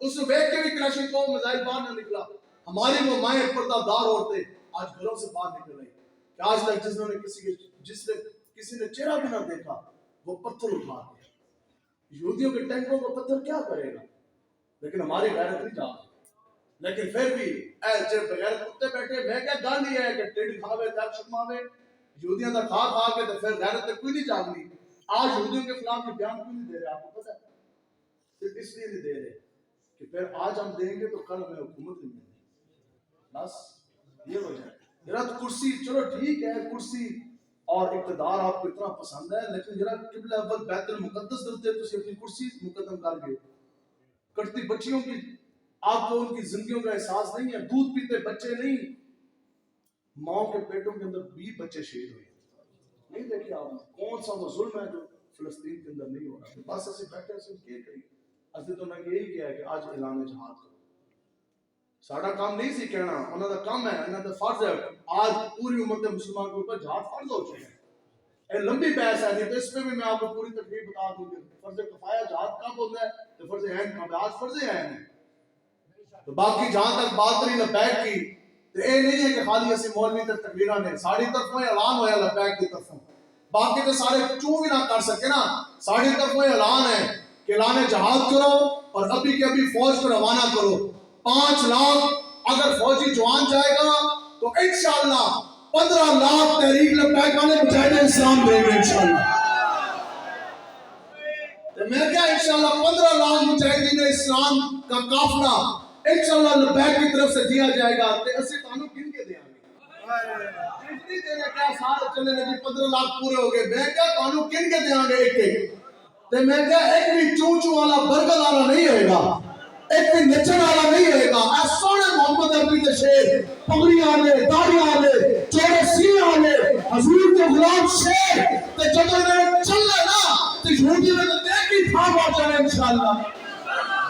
اس کو دیکھ کے بھی کلاشن کو میزائل باہر نہ نکلا. ہماری وہ مائیں پردہ دار عورتیں آج گھروں سے باہر نکل رہی کہ آج تک جس نے کسی نے چہرہ بھی نہ دیکھا وہ پتھر اٹھا دیا. یہودیوں کے ٹینکوں کو پتھر کیا کرے گا, لیکن ہماری غیرت نہیں جاتی. لیکن پھر بھی ایسے بغیر کتے بیٹھے, میں کیا گل یہ ہے کہ ٹیڈ کھاوے دل شرماوے, یہودیاں دا کھا کھا کے تو پھر غیرت تے کوئی نہیں جاگنی. آج یہودیوں کے خلاف یہ بیان کیوں نہیں دے رہے, آپ کو پتہ ہے؟ صرف اس لیے نہیں دے رہے کہ پھر آج ہم دیں گے تو کل ہمیں حکومت نہیں ملے. بس یہ وجہ ہے. ذرا کرسی چلو ٹھیک ہے, کرسی اور اقتدار آپ کو اتنا پسند ہے, لیکن ذرا قبلہ اول بیت المقدس درتے تو اپنی کرسی مقدم کر گئے. کٹتی بچیوں کی آپ کو ان کی زندگیوں کا احساس نہیں ہے. دودھ پیتے بچے نہیں, ماں کے پیٹوں کے اندر 20 بچے شہید ہوئے. نہیں دیکھیں آپ کون سا وہ ظلم ہے جو فلسطین کے اندر نہیں ہو رہا. بس اسی بیٹھے اسی کیا کریے. اسی تو میں یہی کیا ہے کہ آج اعلان جہاد کرو. ساڑا کام نہیں سی کہنا, انہوں کا کام ہے, انہوں کا فرض ہے. آج پوری امت مسلمان کے اوپر جہاد فرض ہو چکا ہے. یہ لمبی بحث ہے, نہیں تو اس پہ بھی میں آپ کو پوری تقریب بتا دوں گی. فرض کفایہ جہاد کب ہوتا ہے تو فرض عین کب ہے. آج فرض عین ہے. تو باقی جہاں تک بات کری لبیک کی, تو یہ نہیں ہے کہ خالی ایسی مولوی تک تقریرہ نے ساڑی طرفوں اعلان ہویا لبیک کی طرفوں. باقی تو سارے چوں بھی نہ کر سکے نا. ساڑی طرفوں اعلان ہے کہ اعلان جہاد کرو اور ابھی کے ابھی فوج کو روانہ کرو. 5 لاکھ اگر فوجی جوان جائے گا تو انشاءاللہ 15 لاکھ تحریک لبیک والے مجاہد اسلام دیں گے انشاءاللہ. میں کیا انشاءاللہ 15 لاکھ مجاہدین اسلام کا قافلہ انشاءاللہ لبیک کی طرف سے دیا جائے گا. تے اسی قانون گن کے دیں گے. نہیں دینے کیا سارے چلے لگے 15 لاکھ پورے ہو گئے. میں کیا قانون گن کے دیں گے ایک ایک. تے میں کیا ایک بھی چون والا برگل والا نہیں ہوئے گا, ایک بھی نچن والا نہیں ہوئے گا. اے سونے محمد عربی کے شیر, پگڑی آنے, داڑھی آنے, چوڑے سینے آنے, حضور کے غلام شیر. تے جب انہیں چلے نا تو یہودی میں تو دیکھ ہی تھا پہنچانے انشاءاللہ.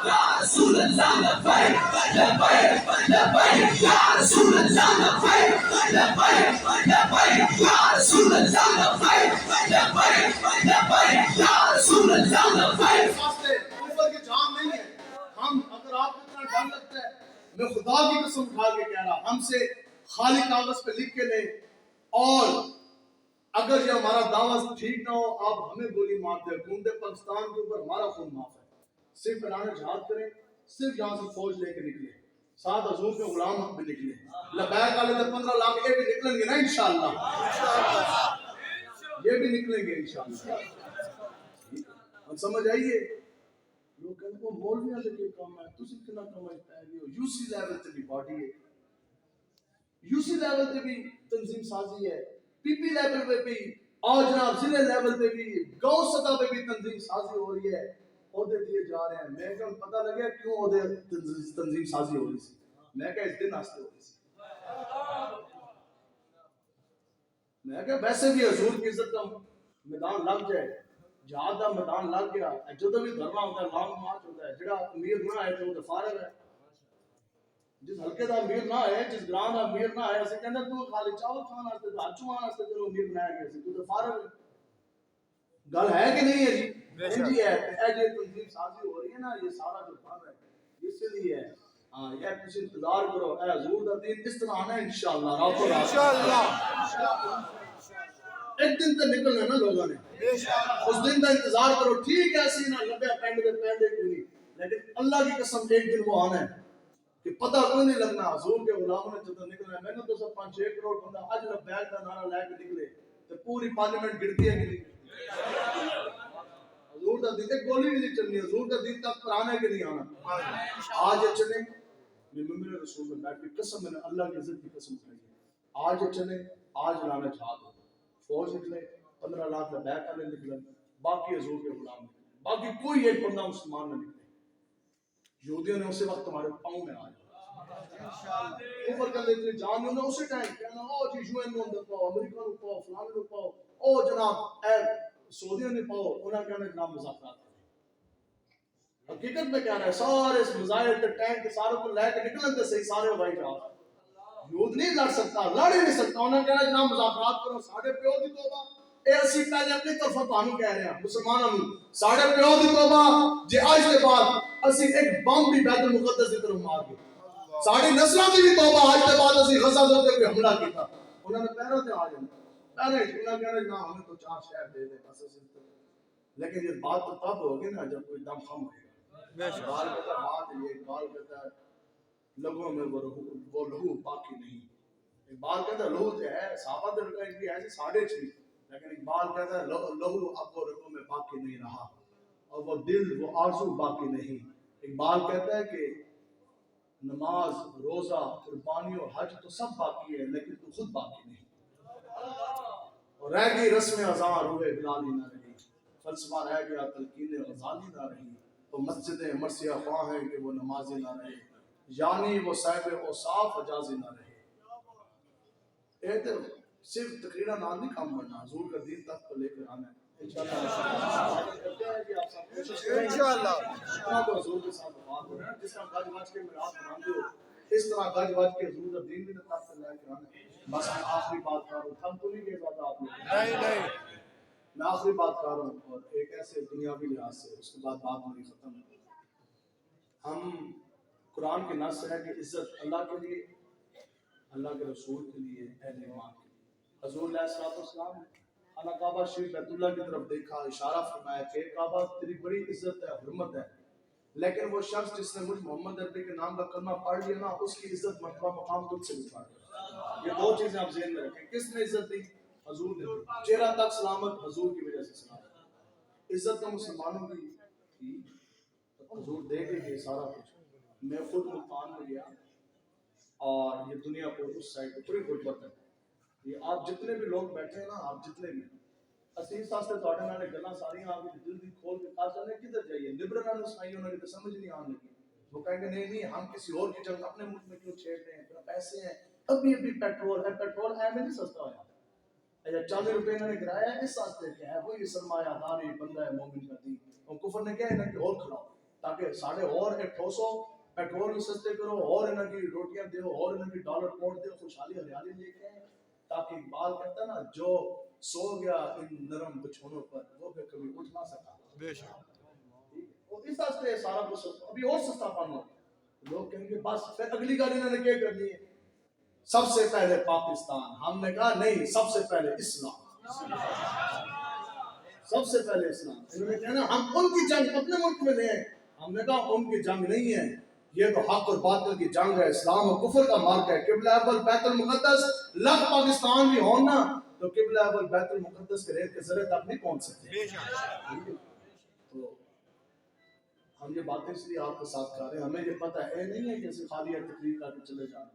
یا رسول اللہ لبیک لبیک لبیک یا رسول اللہ لبیک لبیک لبیک یا رسول اللہ لبیک لبیک لبیک یا رسول اللہ لبیک. اوپر کی جان نہیں ہے. ہم اگر آپ کو اتنا ڈر لگتا ہے, میں خدا کی قسم کھا کے کہہ رہا, ہم سے خالی کاغذ پہ لکھ کے لیں, اور اگر یہ ہمارا دعویٰ ٹھیک نہ ہو آپ ہمیں گولی مار دیں. حکومت پاکستان کے اوپر ہمارا خون معاف ہے. صرف اعلان جہاد کریں, صرف یہاں سے فوج لے کے نکلے, 7 حضور کے غلام ہم بھی نکلے. لبیک والے تو 15 لاکھ یہ بھی نکلیں گے نا انشاءاللہ. یہ بھی نکلیں گے انشاءاللہ. ہم سمجھ آئیے. لوگ کہتے ہیں وہ مولویاں سے کیا کام ہے, تسی کتنا کمائتے ہیں. یو سی لیول سے بھی باڈی ہے, یو سی لیول سے بھی تنظیم سازی ہے, پی پی لیول پہ بھی, اور جناب ضلع لیول پہ بھی, گاؤں سطح پہ بھی تنظیم سازی ہو رہی ہے. عہدے دیے جا رہے ہیں. میں کہا پتہ لگیا کیوں عہدے تنظیم سازی ہو رہی سی. میں کہا اس دن آستے ہو رہی سی. میں کہا ویسے بھی حضور کی عزت کا میدان لگ جائے, جہاد کا میدان لگ گیا, جدو بھی دھرنا ہوتا ہے لانگ مارچ ہوتا ہے. جڑا امیر نہ ہے تو فارغ ہے. جس ہلکے دا امیر نہ ہے, جس گرام دا امیر نہ ہے, اسے کہندے تو خالی چاول کھانا واسطے تے چوان واسطے تے امیر بنایا گیا سی, تو فارغ ہے. گل ہے کہ نہیں ہے جی؟ جی ہے. اے جو تنظیم سازی ہو رہی ہے نا, یہ سارا جو کام ہے اس لیے ہے. ہاں یہ کچھ انتظار کرو, اے حضور دا دین اس طرح آنا ہے انشاءاللہ. رب انشاءاللہ ایک دن تے نکلنا ہے نا لوگوں نے, اس دن کا انتظار کرو. ٹھیک ہے اسی نہ لبے پینڈ دے پینڈے کوئی نہیں, لیکن اللہ کی قسم ایک دن وہ آنا ہے کہ پتہ کوئی نہیں لگنا. حضور کے غلاموں نے جدو نکلنا ہے, میں نے تو سب 5-6 کروڑ بندہ اج لبیک کا نعرہ لے کے نکلے تو پوری پارلیمنٹ گرتی ہے کہ نہیں. حضور کا دین ایک گولی بھی نہیں چلنی. حضور کا دین تک پر آنا ہے کہ نہیں آنا. آج چلیں میرے رسول میں بیٹھ کے قسم, میں نے اللہ کی عزت کی قسم کھائی ہے, آج چلیں, آج لانا جہاد ہو. فوج نکلے, 15 لاکھ لبیک والے نکلے, باقی حضور کے غلام نکلے, باقی کوئی ایک بندہ مسلمان نہ نکلے. یہودیوں نے اسی وقت تمہارے پاؤں میں آ جانا اوپر کر لیتے جان نے اسی ٹائم کہنا او جی یو این نو پاؤ, امریکہ نو پاؤ, فلانے نو پاؤ, او جناب اے سعودیوں نے پاؤ. انہاں کہنا جناب مذاکرات. حقیقت میں کہہ رہا ہے سارے اس مظاہر کے ٹینک کے سارے کو لے کے نکلن تے صحیح سارے بھائی جہاز. یہود نہیں لڑ سکتا, لڑ ہی نہیں سکتا. انہاں کہنا جناب مذاکرات کرو. ساڈے پیو دی توبہ, اے اسی پہلے اپنی طرفوں تانوں کہہ رہے ہیں مسلمانوں نوں, ساڈے پیو دی توبہ جے اج دے بعد اسی ایک بم بھی بیت المقدس کی طرف مار گئے. ساڈی نسلاں دی بھی توبہ اج دے بعد اسی غزہ دے اوپر حملہ کیتا. انہاں نے پیروں تے آ جانا, پہلے انہاں کہنا نا ہمیں تو 4 شہر دے دے بس اسی. لیکن یہ بات تو تب ہوگی نا جب کوئی دم خم ہوئے گا. اقبال کہتا ہے بات یہ, اقبال کہتا ہے لہو میں وہ لہو باقی نہیں. اقبال کہتا ہے لہو جو ہے صحابہ دل کا ان کی ایسی ساڑھے چھ, لیکن اقبال کہتا ہے لہو اب وہ رگوں میں باقی نہیں رہا, اور وہ دل وہ آرزو باقی نہیں. اقبال کہتا ہے کہ نماز، روزہ، قربانی اور حج تو سب باقی ہے لیکن تو خود باقی نہیں. اور رہ گئی رسم اذاں روح بلالی نہ رہی، فلسفہ رہ گیا تلقین غزالی نہ رہی، تو مسجد مرثیہ خواہ ہے کہ وہ نمازی نہ رہے، یعنی وہ صاحب اوصاف حجازی نہ رہے. یہ تو صرف تقریرہ نام نہیں کام کرنا، حضور کا دین تک کو لے کر آنا ہے. انشاءاللہ اتنا تو حضور کے ساتھ بات ہو رہا ہے. جس طرح گج وج کے میرات بناتے ہو اس طرح گج وج کے حضور کا دین بھی تک کو لے کر آنا ہے. بس میں آخری بات کر رہا ہوں، تھم تو نہیں گئے زیادہ آپ لوگ. نہیں میں آخری بات کر رہا ہوں اور ایک ایسے دنیاوی لحاظ سے، اس کے بعد بات میری ختم ہے. ہم قرآن کے نص ہے کہ عزت اللہ کے لیے، اللہ کے رسول کے لیے، اہل ایمان کے لیے. حضور علیہ السلام نے خانہ کعبہ شریف بیت اللہ کی طرف دیکھا، اشارہ فرمایا کہ کعبہ تیری بڑی عزت ہے، حرمت ہے، لیکن وہ شخص جس نے مجھ محمد عربی کے نام کا کلمہ پڑھ لیا نا، اس کی عزت مرتبہ مقام تجھ سے بھی بڑھ گیا. یہ دو چیزیں آپ ذہن میں رکھیں. کس نے عزت دی؟ حضور نے دی. چہرہ تک سلامت، حضور کی وجہ سے سلامت. عزت تو مسلمانوں کی تھی، حضور دے کے گئے سارا کچھ. میں خود ملتان میں گیا اور یہ دنیا کو اس سائڈ پہ پوری غربت ہے. یہ آپ جتنے بھی لوگ بیٹھے ہیں نا، آپ جتنے بھی اسیر ساستے توڑے میں نے گلہ ساری ہیں، آپ کی دل دی کھول کے کہا چلے کدھر جائیے. لبرل نے سنائی انہوں نے تو سمجھ نہیں آنے لگی. وہ کہیں گے نہیں ہم کسی اور کی جنگ اپنے ملک میں کیوں چھیڑ رہے ہیں، پھر پیسے ہیں، ابھی پیٹرول ہے، پیٹرول ہے میں نہیں سستا ہوا. اچھا 40 روپے انہوں نے گرایا ہے، اس ساستے کیا ہے وہی سرمایہ داری بندہ ہے مومن کا دین. اور کفر نے کیا ہے انہیں کہ اور کھلاؤ تاکہ ساڑھے اور ایک ٹھوسو پیٹرول بھی سستے کرو اور انہیں کی روٹیاں دیو اور انہیں کی ڈالر کوٹ دیو، خوشحالی ہریالی لے کے آئے. تاکہ اقبال کہتا ہے نا جو سو گیا ان نرم بچھونوں پر وہ پھر کبھی اٹھ نہ سکا. بے شک. اور اس واسطے سارا کچھ ابھی اور سستا پن ہو. لوگ کہیں گے بس پھر اگلی گاڑی انہوں نے کیا کرنی ہے، سب سے پہلے پاکستان. ہم نے کہا نہیں، سب سے پہلے اسلام، سب سے پہلے اسلام. انہوں نے کہا ہم ان کی جنگ اپنے ملک میں لیں. ہم نے کہا ان کی جنگ نہیں ہے، یہ تو حق اور باطل کی جنگ ہے، اسلام اور کفر کا مارک ہے. قبلہ اول بیت المقدس، لکھ پاکستان بھی ہونا تو قبلہ اول بیت المقدس کے ریت کے ذرے تک نہیں پہنچ سکتے. تو ہم یہ باتیں اس لیے آپ کے ساتھ کر رہے ہیں. ہمیں یہ پتہ ہے نہیں ہے کہ اسے خالی ہے تقریر کر کے چلے جانا.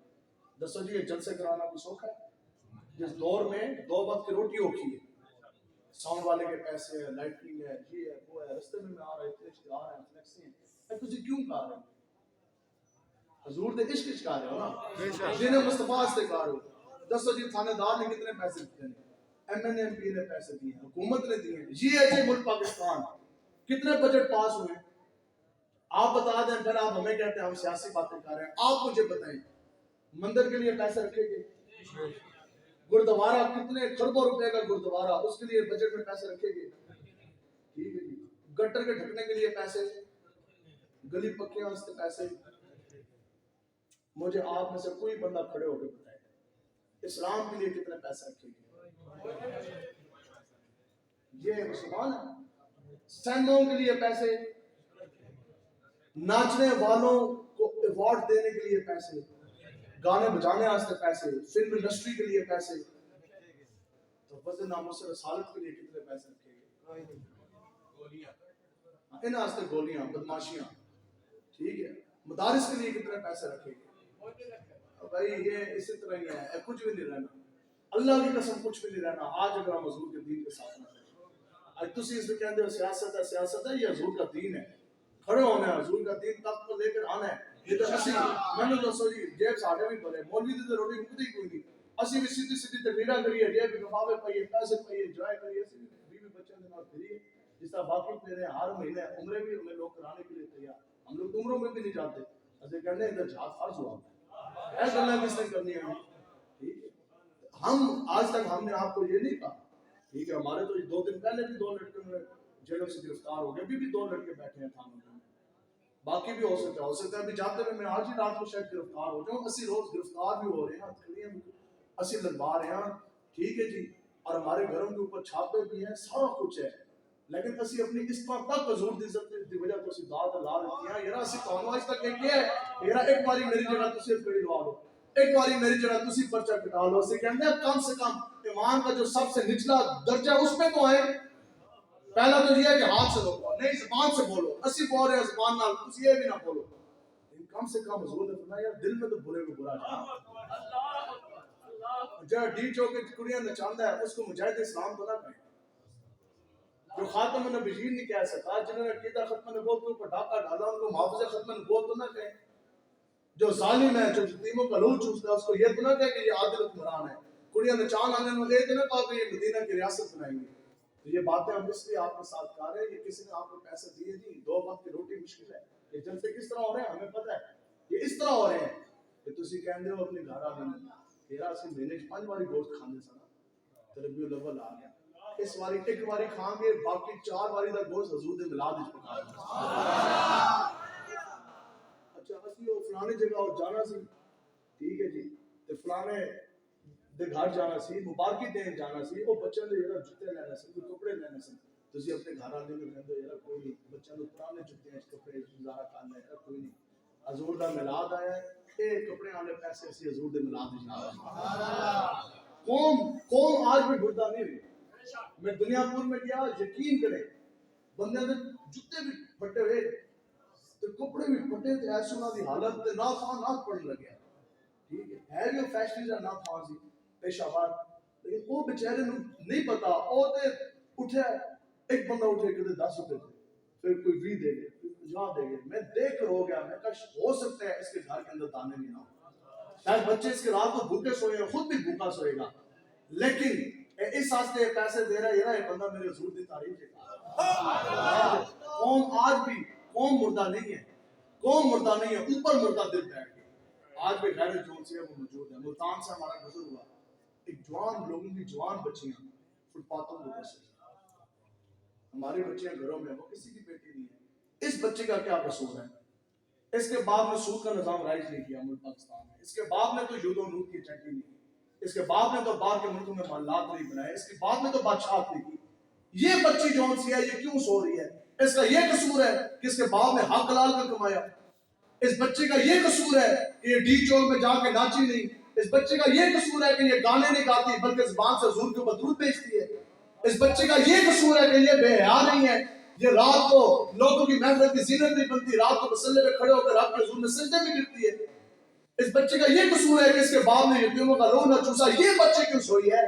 دسو جی یہ جلسے کرانا کوئی سوکھ ہے؟ جس دور میں 2 وقت کی روٹی ہوتی ہے، ساؤنڈ والے کے پیسے ہے، لائٹنگ ہے، یہ ہے وہ ہے، رستے میں آ رہے تھے آ رہے ہیں فلیکسی ہیں. تجھے کیوں کہا رہے ہیں؟ حضور دے عشق کہا رہے ہو نا، جنہیں مصطفیٰ سے کہا رہے ہو. دسو جی تھانے دار نے کتنے پیسے دیتے ہیں؟ ایم این ایم پی نے پیسے دیے ہیں، حکومت نے دیے ہیں. یہ ہے جی ملک پاکستان. کتنے بجٹ پاس ہوئے آپ بتا دیں. پھر آپ ہمیں کہتے ہیں ہم سیاسی باتیں کر رہے ہیں. آپ مجھے بتائیں مندر کے لیے پیسے رکھے گے؟ گردوارہ کتنے کھربوں روپے کا گردوارہ، اس کے لیے بجٹ میں پیسے رکھے گے؟ ٹھیک ہے جی. گٹر کے ڈھکنے کے لیے پیسے، گلی پکے واسطے پیسے. مجھے آپ میں سے کوئی بندہ کھڑے ہو کے بتائے اسلام کے لیے کتنے پیسے رکھے گے؟ یہ مسلمان ہے. سینموں کے لیے پیسے، ناچنے والوں کو ایوارڈ دینے کے لیے پیسے، گانے بجانے واسطے پیسے، فلم انڈسٹری کے لیے پیسے. تو وزن ناموس رسالت کے لیے کتنے پیسے رکھے گے؟ ان واسطے گولیاں، بدماشیاں. ٹھیک ہے. مدارس کے لیے کتنے پیسے رکھے گے؟ بھائی یہ اسی طرح ہی ہے، کچھ بھی نہیں رہنا. اللہ کی قسم کچھ بھی نہیں رہنا آج اگر ہم حضور کے دین کے ساتھ نہ کریں. آج تسی اس میں کہتے ہو سیاست ہے، سیاست ہے، یہ حضور کا دین ہے. کھڑے ہونا ہے، حضور کا دین تخت پر لے کر آنا ہے. یہ تو اسی میں نے دسو جی جیب ساڑھے بھی بھرے، مولوی دی روٹی مکتی کوئی نہیں. اسی بھی سیدھی سیدھی تقریرا کریے، جیب بھی کماوے پائیے، پیسے پائیے، انجوائے کریے، اسی بھی بیوی بچوں کے نال پھریے. جس طرح باقی میرے ہر مہینے عمرے بھی ہمیں لوگ کرانے کے لیے تیار. ہم لوگ عمروں میں بھی نہیں جاتے. اسے کہنے ادھر جہاد فرض ہوا ایسا اللہ کس نے کرنی ہے. ٹھیک ہے. ہم آج تک ہم نے آپ کو یہ نہیں کہا. ٹھیک ہے. ہمارے تو 2 دن پہلے بھی 2 لڑکے میں جیلوں سے گرفتار ہو گئے، ابھی بھی 2 لڑکے بیٹھے ہیں تھانوں میں. باقی بھی ہو سکتا ہے ابھی جاتے ہوئے میں آج ہی رات کو شاید گرفتار ہو جاؤں. 80 روز گرفتار بھی ہو رہے ہیں، ہتھکڑیاں بھی 80 لگوا رہے ہیں. ٹھیک ہے جی. اور ہمارے گھروں کے اوپر چھاپے بھی ہیں، سارا کچھ ہے. لیکن اسی اپنی اس پر تک حضور دی عزت دی وجہ تو اسی داد لا دیتی ہیں. یرا اسی کہانو آج تک ایک ہے یرا ایک باری میری جگہ تسی کھڑی لوا لو، ایک باری میری جگہ تسی پرچہ کٹا لو. اسے کہتے ہیں کم سے کم ایمان کا جو سب سے نچلا درجہ اس میں تو آئے. پہلا تو یہ ہے کہ ہاتھ سے روکو نہیں زبان سے بولو اسی بول رہے ہیں زبان نال تسی یہ بھی نہ بولو کم سے کم حضور نے فرمایا یار دل میں تو برے کو برا جانا جو ڈی چوک کی کڑیاں نچاندا ہے اس کو مجاہد اسلام تو نہ کہیں جو خاتم النبیین نہیں کہہ سکتا جنہوں نے عقیدہ ختم نبوت کے اوپر ڈاکہ ڈالا ان کو محافظ ختم نبوت تو نہ کہیں جو ظالم ہے جو یتیموں کا لوٹ چوستا ہے اس کو یہ تو نہ کہے کہ یہ عادل حکمران ہے کڑیاں نچان آنے میں یہ تو نہ کہا کہ یہ مدینہ کی ریاست بنائیں گے تو یہ باتیں ہم اس لیے آپ کے ساتھ کر رہے ہیں یہ کسی نے آپ کو پیسے دیے نہیں دو وقت کی روٹی مشکل ہے یہ جلسے کس طرح ہو رہے ہیں ہمیں پتہ ہے یہ اس طرح ہو رہے ہیں کہ تسی کہندے ہو اپنے گھر آنے میں تیرا اسی مہینے 5 باری گوشت کھانے سنا تربیت الاول آ گیا اس باری ایک باری کھان گے باقی 4 باری دا گوشت حضور دے میلاد وچ پکا دیں اچھا اسی وہ فلانے جگہ جانا سی ٹھیک ہے جی تے فلانے دے گھر جانا سی مبارکی دین جانا سی وہ بچوں دے یار جوتے لینا سی کوئی کپڑے لینا سی تسی اپنے گھر آنے میں کہندے یار کوئی نہیں بچوں کو پرانے جوتے ہیں کپڑے گزارا کرنا ہے کوئی نہیں حضور دا میلاد آیا ہے اے کپڑے والے پیسے اسی حضور دے میلاد وچ لا قوم آج بھی بردہ نہیں ہوئی میں دنیا پور میں گیا یقین کریں بندے دے جوتے بھی پھٹے ہوئے تے کپڑے بھی پھٹے تے ایسے انہاں دی حالت تے نہ خان نہ پڑن لگیا ٹھیک ہے بھی فیشن دا نہ خان سی پیشہ ور لیکن وہ بیچارے نوں نہیں پتا او تے اٹھیا ایک بندہ اٹھے کہ 10 روپے پھر کوئی 20 دے گئے کوئی 50 دے گئے میں دیکھ کر ہو گیا میں کہا ہو سکتا ہے اس کے گھر کے اندر دانے بھی نہ ہو شاید بچے اس کے رات کو بھوکے سوئے ہیں خود بھی بھوکا سوئے گا لیکن اس واسطے پیسے دے رہا ہے یہ بندہ میرے حضور کی تعریف ہے قوم آج بھی قوم مردہ نہیں ہے قوم مردہ نہیں ہے اوپر مردہ دل بیٹھ گیا آج بھی غیر جون سے وہ موجود ہے ملتان سے ہمارا گزر ہوا ایک جوان لوگوں کی جوان بچیاں فٹ پاتھوں کو بس ہماری بچیاں گھروں میں وہ کسی کی بیٹی نہیں ہے اس بچے کا کیا قصور ہے اس کے باپ نے سود کا نظام رائج نہیں کیا ملک پاکستان میں اس کے باپ نے تو یود و نور کی چٹنی نہیں کی اس کے باپ نے تو باہر کے ملکوں میں محلات نہیں بنائے اس کے باپ نے تو بادشاہت نہیں کی یہ بچی جون سی ہے یہ کیوں سو رہی ہے اس کا یہ قصور ہے کہ اس کے باپ نے حق حلال کا کمایا اس بچے کا یہ قصور ہے کہ یہ ڈی چوک میں جا کے ناچی نہیں اس بچے کا یہ قصور ہے کہ یہ گانے نہیں گاتی بلکہ زبان سے حضور کے اوپر درود بھیجتی ہے اس بچے کا یہ قصور ہے کہ یہ بے حیا نہیں ہے یہ رات کو لوگوں کی محفل کی زینت نہیں بنتی رات کو مسلے پہ کھڑے ہو کر آپ کے حضور میں سجدے میں گرتی ہے اس بچے کا یہ قصور ہے کہ اس کے باپ نے یتیموں کا روح نہ چوسا یہ بچے کیوں سوئی ہے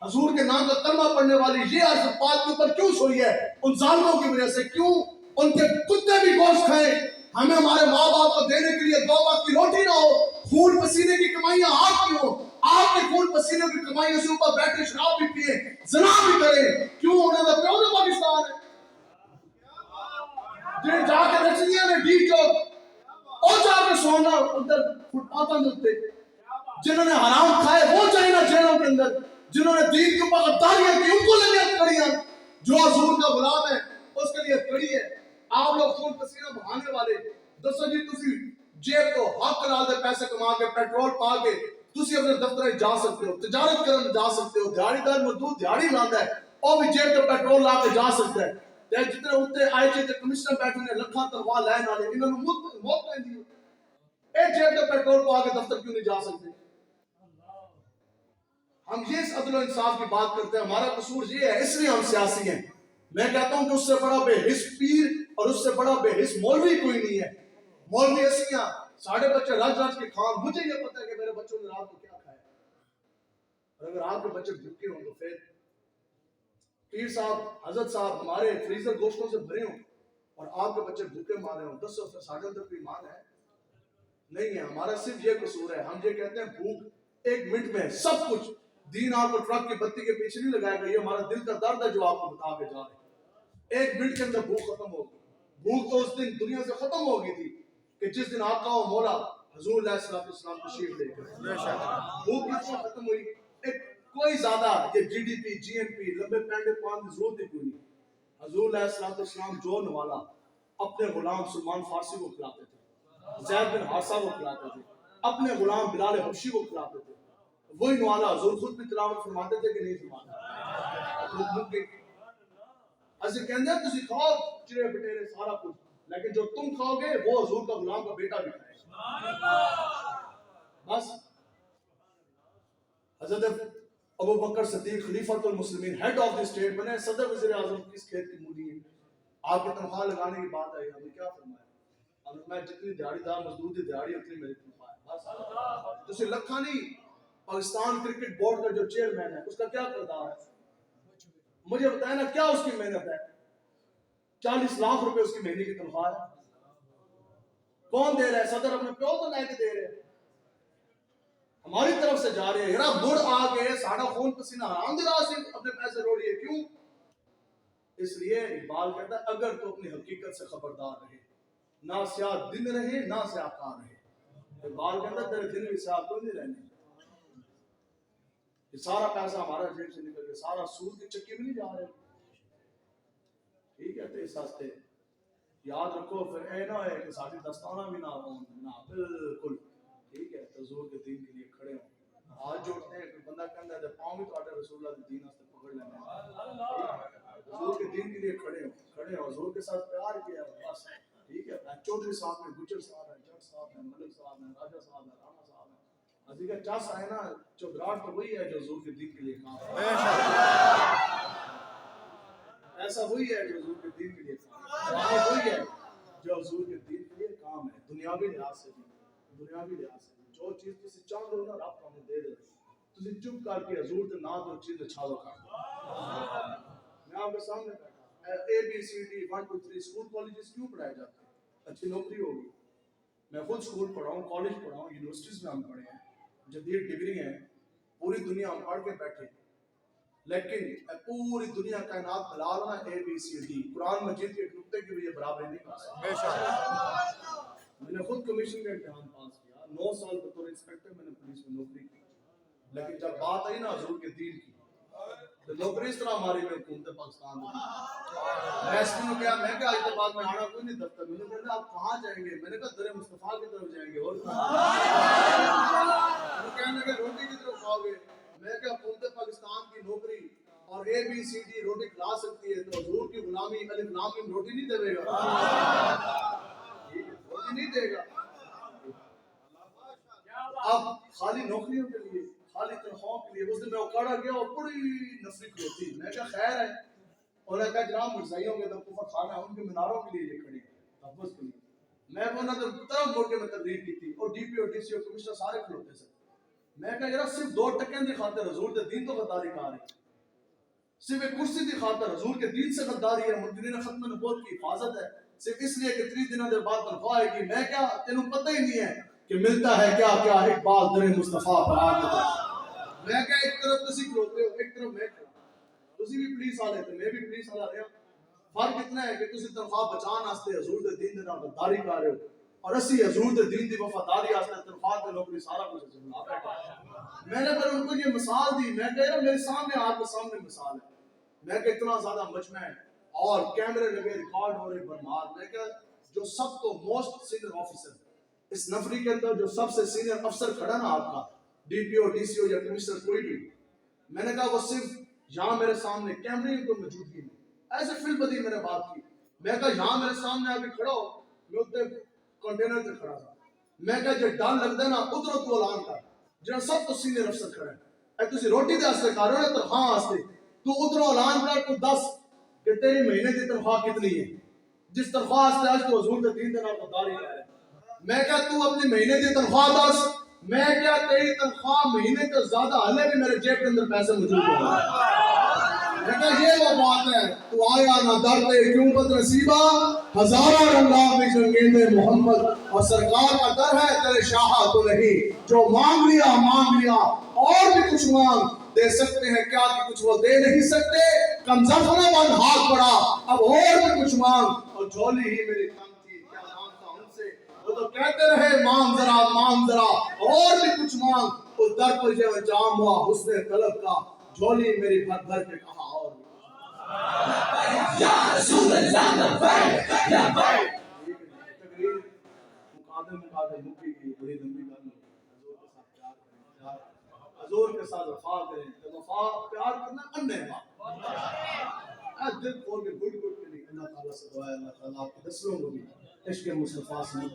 حضور کے نام کا کلمہ پڑھنے والی یہ عرض پاک کے اوپر کیوں سوئی ہے ان ظالموں کی وجہ سے کیوں ان کے کتے بھی گوشت کھائیں ہمیں ہمارے ماں باپ کو دینے کے لیے 2 وقت کی روٹی نہ ہو خون پسینے کی کمائیاں آپ کی ہو آپ کے خون پسینے کی کمائیوں سے اوپر بیٹھے شراب بھی پیے زنا بھی کریں کیوں انہیں تو پیو پاکستان ہے جن جا کے رچنیاں نے ڈی چوک اور جا کے سونا ادھر فٹ پاتھوں کے جنہوں نے حرام کھائے وہ چاہیے جیلوں کے اندر جنہوں نے دین کے اوپر غداریاں کی ان کو لگے کڑیاں جو حضور کا غلام ہے اس کے لیے کڑی ہے آپ لوگ خون پسینہ بہانے والے دسو جی تسی جیب تو حق حلال دے پیسے کما کے پیٹرول پا کے تسی اپنے دفتر جا سکتے ہو تجارت کرنے جا سکتے ہو دیہڑی دار مزدور دیہڑی لاتا ہے اور بھی جیب تو پیٹرول لا کے جا سکتا ہے جتنے اتنے آئی جی تے کمشنر بیٹھے نے لکھاں تنخواہ لین والے انہوں نے موت پیندی اے جیب تو پیٹرول پا کے دفتر کیوں نہیں جا سکتے ہم یہ اس عدل و انصاف کی بات کرتے ہیں ہمارا قصور یہ ہے اس لیے ہم سیاسی ہیں میں کہتا ہوں کہ اس سے بڑا بے حس پیر اور اس سے بڑا بے حس مولوی کوئی نہیں ہے مولوی ایسیاں ساڑھے بچے رج رج کے کھان مجھے یہ پتہ ہے کہ میرے بچوں نے رات کو کیا کھایا اور اگر آپ کے بچے بھوکے ہوں تو پھر پیر صاحب حضرت صاحب ہمارے فریزر گوشتوں سے بھرے ہوں اور آپ کے بچے بھوکے مارے ہوں 10 پھر ساڑھے اندر کوئی ایمان ہے نہیں ہے ہمارا صرف یہ قصور ہے ہم یہ کہتے ہیں بھوک 1 منٹ میں سب کچھ دین آپ کو ٹرک کی بتی کے پیچھے نہیں لگائے گا یہ ہمارا دل کا درد ہے جو آپ کو بتا کے جا رہے ہیں 1 منٹ کے اندر بھوک ختم ہوگی بھوک تو اس دن دنیا سے ختم ہو گئی تھی کہ جس دن آپ کا وہ مولا حضور علیہ السلام تشریف لے کر بھوک کس سے ختم ہوئی ایک کوئی زیادہ یہ G D P G M P لمبے پینڈے پان کی ضرورت ہی کوئی نہیں حضور علیہ السلام جو نوالا اپنے غلام سلمان فارسی کو کھلاتے تھے زید بن حارثہ کو کھلاتے تھے اپنے غلام بلال حبشی کو کھلاتے تھے وہی نوالا حضور خود بھی تلاوت فرماتے تھے کہ نہیں فرماتے ایسے کہندے ہیں تسی کھاؤ چڑے بٹیرے سارا کچھ لیکن جو تم کھاؤ گے وہ حضور کا غلام کا بیٹا بھی کھائے بس حضرت ابو بکر صدیق خلیفۃ المسلمین ہیڈ آف دی اسٹیٹ بنے صدر وزیر اعظم کس کھیت کی مولی ہے؟ آپ کی تنخواہ لگانے کی بات آئی، ہم نے کیا فرمایا؟ ہم نے میں جتنی دیہڑی دار مزدور دی دیہڑی اتنی میری تنخواہ ہے بس. تسی لکھا نہیں. پاکستان کرکٹ بورڈ کا جو چیئرمین ہے اس کا کیا کردار ہے؟ مجھے بتائیں نا کیا اس کی محنت ہے؟ 40 لاکھ روپے اس کی مہینے کی تنخواہ ہے. کون دے رہا ہے؟ صدر اپنے پیو تو لے کے دے رہے ہیں، ہماری طرف سے جا رہے ہیں. یار بڑ آ کے ساڑھا خون پسینہ حرام دے رہا سے اپنے پیسے روڑیے کیوں؟ اس لیے اقبال کہتا ہے اگر تو اپنی حقیقت سے خبردار رہے، نہ سیاہ دن رہے نہ سیاہ کار رہے. اقبال کہتا ہے تیرے دن بھی سیاہ کوئی نہیں رہنے. یہ سارا پیسہ ہمارا جیب سے نکل کے سارا سود کی چکی میں نہیں جا رہے. ٹھیک ہے، تو اس واسطے یاد رکھو پھر اے نہ ہے کہ ساری دستانہ بھی نہ ہوں نہ بالکل. ٹھیک ہے، حضور کے دین کے لیے کھڑے ہوں. ہاتھ جوڑتے ہیں، کوئی بندہ کہتا ہے پاؤں بھی تو رسول اللہ کے دین سے پکڑ لینا. حضور کے دین کے لیے کھڑے ہو حضور کے ساتھ پیار کیا بس. ٹھیک ہے، چودھری صاحب ہیں، گجر صاحب ہیں، جٹ صاحب ہیں، ملک صاحب ہیں، راجہ صاحب ہیں، رانا صاحب ہیں. ابھی کا چاس ہے نا چودراٹ تو وہی ہے جو حضور کے دین کے لیے کام ایسا وہی ہے جو حضور کے دین کے لیے کام وہی ہے جو حضور کے دین کے لیے کام ہے. دنیاوی لحاظ سے بھی جو چیز تسی چاہ دو نا رب تمہیں دے دے. تسی چپ کر کے حضور تے نہ دو چیز چھا دو کر. میں آپ کے سامنے بیٹھا A B C D 1 2 3 school colleges کیوں پڑھائے جاتے ہیں؟ اچھی نوکری ہوگی. میں خود اسکول پڑھا ہوں، کالج پڑھا ہوں، یونیورسٹیز میں ہم پڑھے ہیں، جدید ڈگری ہیں، پوری دنیا ہم پڑھ کے بیٹھے. لیکن پوری دنیا کائنات ملا لو نا اے بی سی ڈی قرآن مجید کے ایک نقطے کی بھی یہ برابری نہیں کر سکتا. میں نے خود کمیشن کا امتحان پاس کیا، 9 سال بطور انسپیکٹر میں نے پولیس میں نوکری کی. لیکن جب بات آئی نا حضور کے دین کی تو نوکری اس طرح ہماری میں حکومت پاکستان میں میں اس میں کیا میں کہ آج کے بعد میں آنا کوئی نہیں دفتر میں. نے کہا آپ کہاں جائیں گے؟ میں نے کہا در مصطفیٰ کی طرف جائیں گے. اور کہنے لگے روٹی کی طرف کھاؤ گے. میں کہ حکومت پاکستان کی نوکری اور اے بی سی ڈی روٹی کھلا سکتی ہے تو حضور کی غلامی الف لام میم روٹی نہیں دے گا، روٹی نہیں دے گا. اب خالی نوکریوں کے لیے خالی تنخواہوں کے لیے اس دن میں اکاڑا گیا اور بڑی نفری کھلوتی. میں کہا خیر ہے. اور نے کہا جناب مرزائیوں کے تو کفر خانہ ہے ان کے مناروں کے لیے یہ کھڑی تحفظ کے لیے. میں وہ نہ طرف مڑ کے میں تقریر کی تھی اور D P O D C O commissioner سارے کھلوتے سے. میں کہا یار صرف 2 ٹکیں دی خاطر حضور کے دین تو غداری کہا رہی، صرف ایک کرسی دی خاطر حضور کے دین سے غداری ہے، منکرین ختم نبوت کی حفاظت ہے، صرف اس لیے کہ 3 دنوں کے بعد تنخواہ ہے کہ میں کیا تینوں پتہ ہی نہیں ہے کہ ملتا ہے کیا کیا اقبال در مصطفیٰ پر آ کے. میں کہا ایک طرف تسی کھلوتے ہو ایک طرف میں کھڑا. تسی بھی پولیس والے تھے میں بھی پولیس والا رہا. فرق اتنا ہے کہ تسی تنخواہ بچان واسطے حضور دے دین دے نال غداری کر رہے ہو اور اسی حضور دے دین دی وفاداری واسطے تنخواہ تے نوکری سارا کچھ جملا بیٹھا. میں نے پھر ان کو یہ مثال دی. میں کہا میرے سامنے آپ کے سامنے مثال ہے. میں کہ اتنا زیادہ مجمع ہے اور کیمرے لگے ریکارڈ ہو رہے برمار. میں کہ جو سب کو موسٹ سینئر آفیسر اس نفری کے اندر جو سب سے سینئر افسر کھڑا نا آپ کا D P O D C او یا کمشنر کوئی بھی، میں نے کہا وہ صرف یہاں میرے سامنے کیمرے کی موجودگی میں ایسے فل بدی میں نے بات کی. میں کہا یہاں میرے سامنے آ کے کھڑا ہو. میں اتنے کنٹینر سے کھڑا تھا. میں کہا جو ڈال لگ دے نا ادھر تو اعلان کر جہاں سب تو سینئر افسر کھڑے ہیں. اے تسی روٹی دے واسطے کر رہے ہو تنخواہ واسطے تو ادھر اعلان کر تو دس کہ تیری مہینے کی تنخواہ کتنی ہے جس تنخواہ واسطے آج تو حضور کے دین دے نال غداری کر رہے. میں کہا تو اپنی مہینے کی تنخواہ دس. میں کیا تیری تنخواہ مہینے سے زیادہ ہلے بھی میرے جیب کے اندر پیسے موجود ہیں. میں کہا یہ وہ بات ہے تو آیا نہ درتے کیوں بد نصیبہ ہزارہ رنگا میں جنگیندے محمد اور سرکار کا در ہے تیرے شاہ تو نہیں جو مانگ لیا اور بھی کچھ مانگ دے سکتے ہیں کیا کہ کچھ وہ دے نہیں سکتے. کم زخمہ بند ہاتھ پڑا اب اور بھی کچھ مانگ اور جھولی ہی میری کم تھی کیا مانگتا ان سے. وہ تو کہتے رہے مانگ ذرا اور بھی کچھ مانگ اس در پر جو جام ہوا حسن طلب کا جھولی میری بھر بھر کے کہا اور یا رسول اللہ لبیک لبیک. تقریر مقادر مکی کی بڑی لمبی کرنا حضور کے ساتھ وفا کریں تو وفا پیار کرنا انے بات دل کھول کے گھٹ گھٹ کے نہیں. اللہ تعالیٰ سے دعا ہے اللہ تعالیٰ آپ کے دسلوں کو بھی عشق مصطفیٰ سے